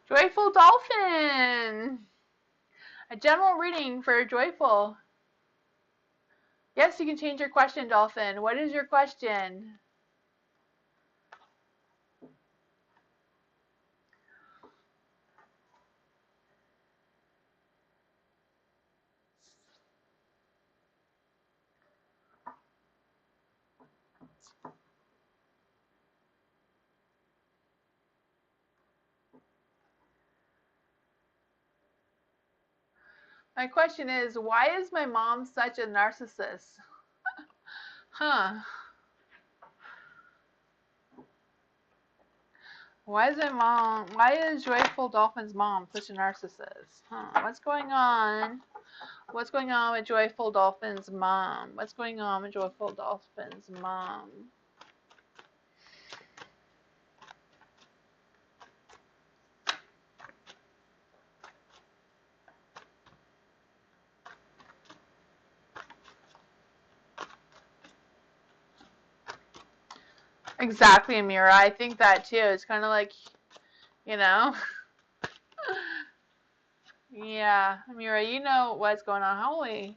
Joyful Dolphin! A general reading for Joyful. Yes, you can change your question, Dolphin. What is your question? My question is, why is my mom such a narcissist? Huh. Why is Joyful Dolphin's mom such a narcissist? Huh. What's going on? What's going on with Joyful Dolphin's mom? What's going on with Joyful Dolphin's mom? Exactly, Amira. I think that too. It's kind of like, you know. Yeah, Amira, you know what's going on. Holy,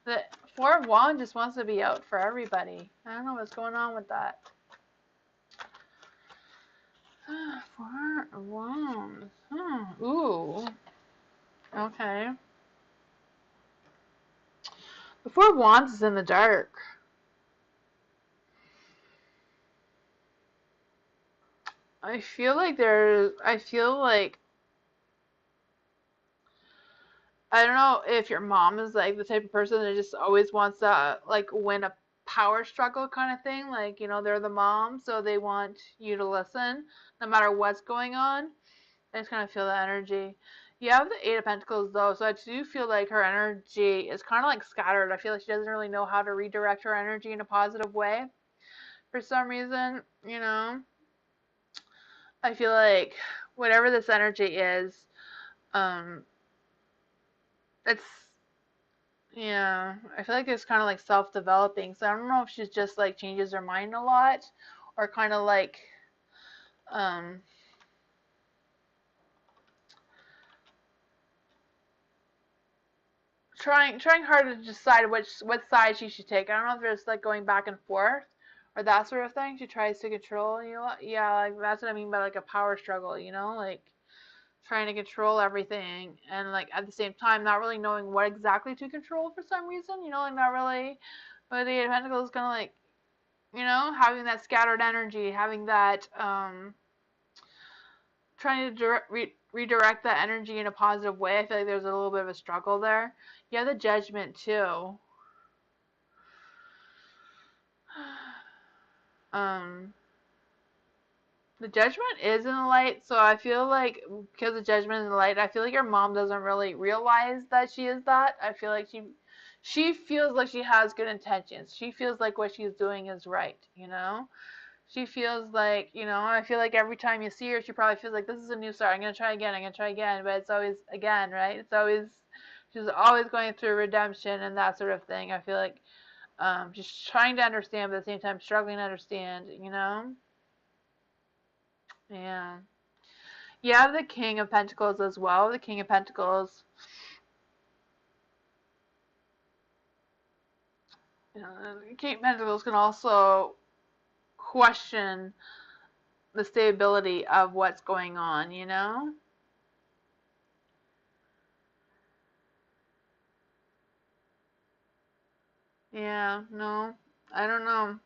the Four of Wands just wants to be out for everybody. I don't know what's going on with that. Four of Wands. Ooh. Okay. The Four of Wands is in the dark. I feel like I don't know if your mom is like the type of person that just always wants to like win a power struggle kind of thing. Like, you know, they're the mom, so they want you to listen no matter what's going on. I just kind of feel the energy. You have the Eight of Pentacles though, so I do feel like her energy is kind of like scattered. I feel like she doesn't really know how to redirect her energy in a positive way for some reason, you know. I feel like whatever this energy is, um, it's yeah. I feel like it's kind of like self-developing. So I don't know if she's just like changes her mind a lot, or kind of like um trying hard to decide what side she should take. I don't know if there's like going back and forth or that sort of thing. She tries to control, you know, yeah, like that's what I mean by like a power struggle, you know, like trying to control everything and like at the same time not really knowing what exactly to control for some reason, you know, like not really. But the Eight of Pentacles is kind of like, you know, having that scattered energy, having that trying to redirect that energy in a positive way. I feel like there's a little bit of a struggle there. You have the Judgment too. Um, the Judgment is in the light, so I feel like because the Judgment is in the light, I feel like your mom doesn't really realize that she is that. I feel like she feels like she has good intentions. She feels like what she's doing is right, you know? She feels like, you know, I feel like every time you see her, she probably feels like this is a new start. I'm gonna try again. I'm gonna try again. But it's always again, right? It's always she's always going through redemption and that sort of thing. I feel like just trying to understand, but at the same time struggling to understand. You know? Yeah. You have the King of Pentacles as well. The King of Pentacles. You know, the King of Pentacles can also question the stability of what's going on. You know? Yeah. No. I don't know.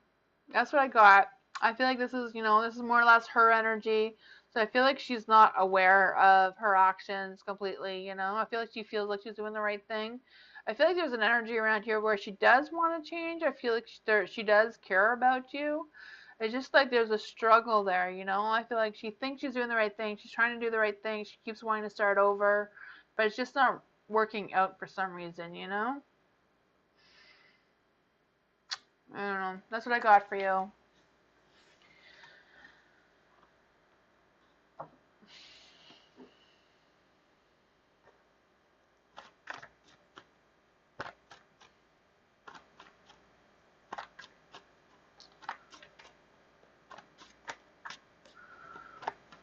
That's what I got. I feel like this is, you know, this is more or less her energy. So I feel like she's not aware of her actions completely, you know? I feel like she feels like she's doing the right thing. I feel like there's an energy around here where she does want to change. I feel like she does care about you. It's just like there's a struggle there, you know? I feel like she thinks she's doing the right thing. She's trying to do the right thing. She keeps wanting to start over, but it's just not working out for some reason, you know? I don't know. That's what I got for you.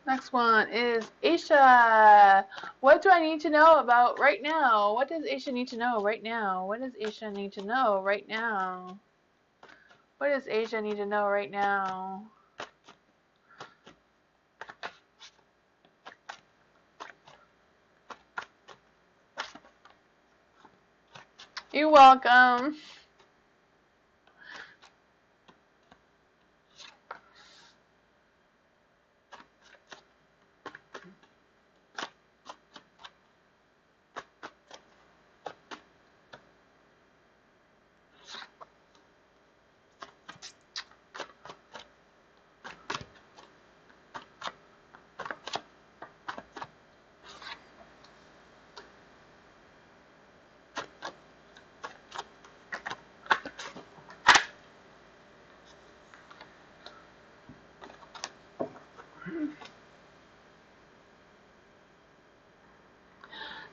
Next one is Aisha. What do I need to know about right now? What does Aisha need to know right now? What does Aisha need to know right now? What does Aisha need to know right now? You're welcome.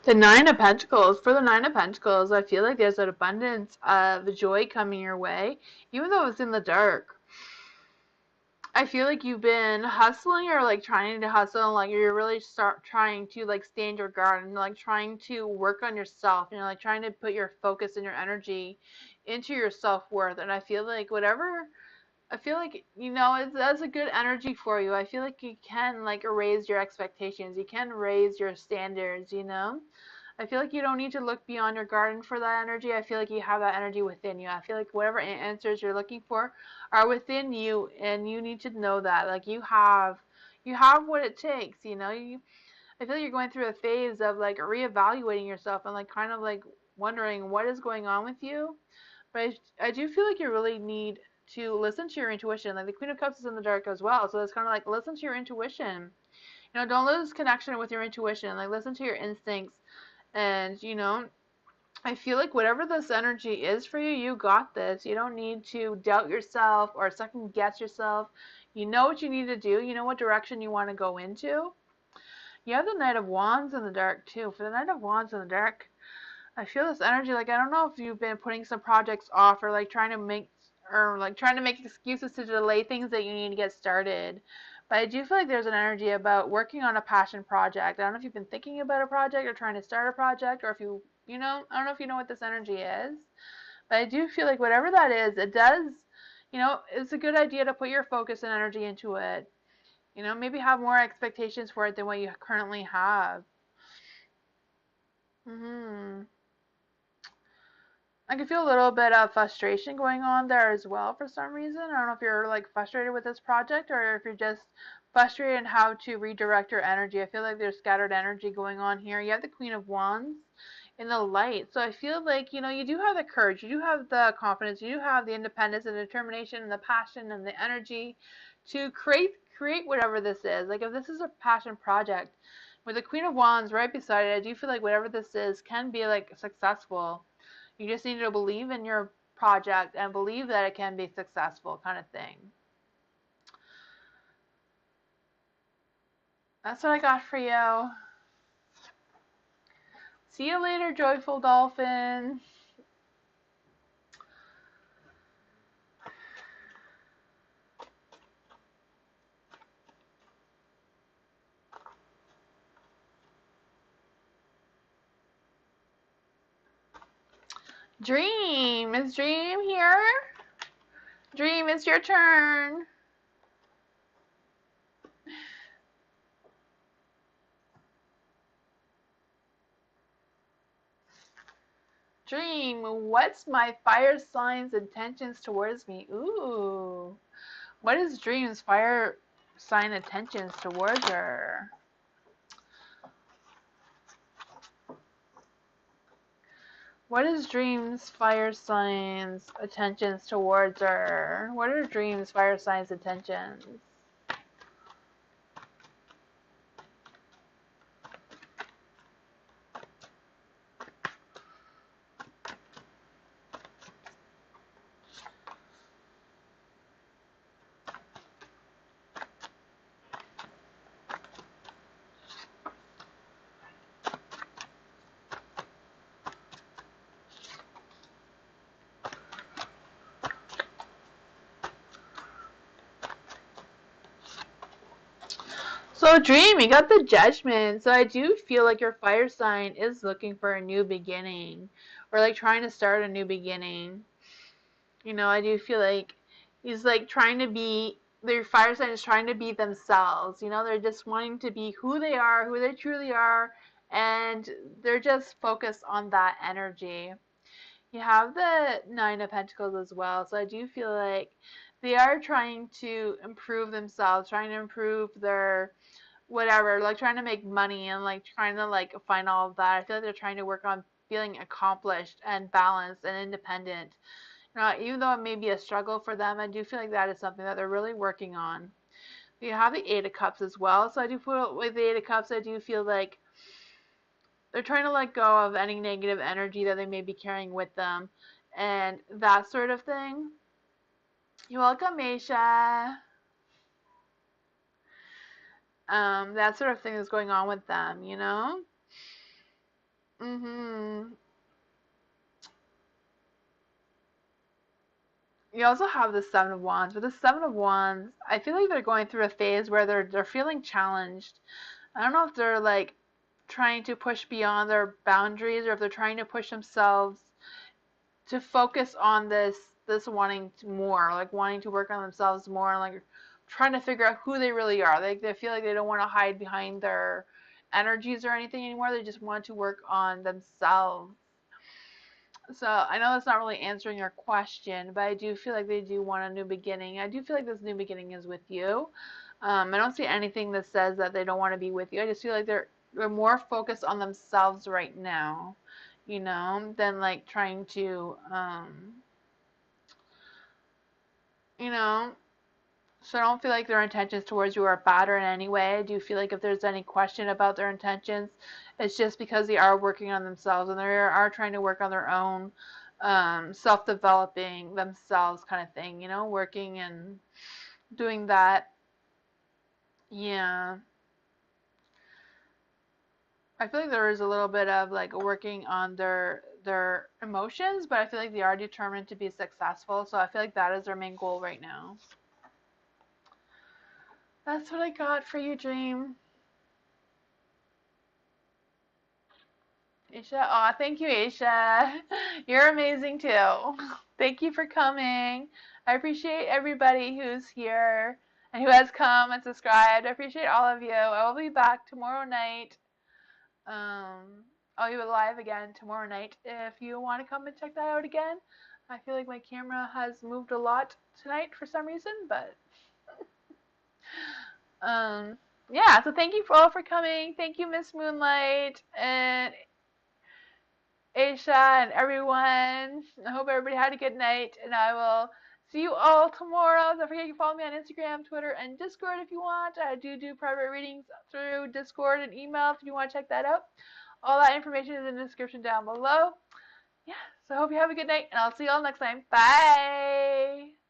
The Nine of Pentacles. For the Nine of Pentacles, I feel like there's an abundance of joy coming your way, even though it's in the dark. I feel like you've been hustling or like trying to hustle, and like you're really start trying to like stand your guard and like trying to work on yourself, you know, like trying to put your focus and your energy into your self-worth. And I feel like whatever, I feel like, you know, that's a good energy for you. I feel like you can like raise your expectations, you can raise your standards, you know. I feel like you don't need to look beyond your garden for that energy. I feel like you have that energy within you. I feel like whatever answers you're looking for are within you, and you need to know that. Like you have what it takes, you know. I feel like you're going through a phase of like reevaluating yourself and like kind of like wondering what is going on with you. But I do feel like you really need to listen to your intuition. Like the Queen of Cups is in the dark as well. So it's kind of like listen to your intuition. You know, don't lose connection with your intuition. Like listen to your instincts. And, you know, I feel like whatever this energy is for you, you got this. You don't need to doubt yourself or second guess yourself. You know what you need to do. You know what direction you want to go into. You have the Knight of Wands in the dark too. For the Knight of Wands in the dark, I feel this energy. Like I don't know if you've been putting some projects off or like trying to make excuses to delay things that you need to get started. But I do feel like there's an energy about working on a passion project. I don't know if you've been thinking about a project or trying to start a project, or if you know, I don't know if you know what this energy is. But I do feel like whatever that is, it does, you know, it's a good idea to put your focus and energy into it. You know, maybe have more expectations for it than what you currently have. Mhm. I can feel a little bit of frustration going on there as well for some reason. I don't know if you're like frustrated with this project or if you're just frustrated in how to redirect your energy. I feel like there's scattered energy going on here. You have the Queen of Wands in the light. So I feel like, you know, you do have the courage, you do have the confidence, you do have the independence and determination and the passion and the energy to create whatever this is. Like if this is a passion project, with the Queen of Wands right beside it, I do feel like whatever this is can be like successful. You just need to believe in your project and believe that it can be successful, kind of thing. That's what I got for you. See you later, joyful dolphin. Dream. Is Dream here? Dream, it's your turn. Dream, what's my fire sign's intentions towards me? Ooh. What is Dream's fire sign attentions towards her? What is dreams, fire signs, attentions towards her? What are dreams, fire signs, attentions? So dream, you got the Judgment. So I do feel like your fire sign is looking for a new beginning, or like trying to start a new beginning. You know, I do feel like he's like trying to be, their fire sign is trying to be themselves. You know, they're just wanting to be who they are, who they truly are, and they're just focused on that energy. You have the Nine of Pentacles as well, so I do feel like they are trying to improve themselves, trying to improve their whatever, like trying to make money and like trying to like find all of that. I feel like they're trying to work on feeling accomplished and balanced and independent. Even though it may be a struggle for them, I do feel like that is something that they're really working on. You have the Eight of Cups as well, so I do feel with the Eight of Cups, I do feel like they're trying to let go of any negative energy that they may be carrying with them and that sort of thing. You're welcome, Aisha. That sort of thing is going on with them, you know? You also have the Seven of Wands. With the Seven of Wands, I feel like they're going through a phase where they're feeling challenged. I don't know if they're like trying to push beyond their boundaries or if they're trying to push themselves to focus on this wanting more, like wanting to work on themselves more, like trying to figure out who they really are. They feel like they don't want to hide behind their energies or anything anymore. They just want to work on themselves. So I know that's not really answering your question, but I do feel like they do want a new beginning. I do feel like this new beginning is with you. I don't see anything that says that they don't want to be with you. I just feel like they're more focused on themselves right now, you know, than like trying to, you know. So I don't feel like their intentions towards you are bad or in any way. I do feel like if there's any question about their intentions, it's just because they are working on themselves and they are trying to work on their own self-developing themselves kind of thing, you know, working and doing that. Yeah. I feel like there is a little bit of like working on their emotions, but I feel like they are determined to be successful. So I feel like that is their main goal right now. That's what I got for you, Dream. Aisha, aw, thank you, Aisha. You're amazing too. Thank you for coming. I appreciate everybody who's here and who has come and subscribed. I appreciate all of you. I will be back tomorrow night. I'll be live again tomorrow night if you want to come and check that out again. I feel like my camera has moved a lot tonight for some reason, but yeah. So thank you all for coming. Thank you, Miss Moonlight and Aisha and everyone. I hope everybody had a good night, and I will see you all tomorrow. Don't forget you can follow me on Instagram, Twitter, and Discord if you want. I do private readings through Discord and email if you want to check that out. All that information is in the description down below. Yeah, so I hope you have a good night, and I'll see you all next time. Bye!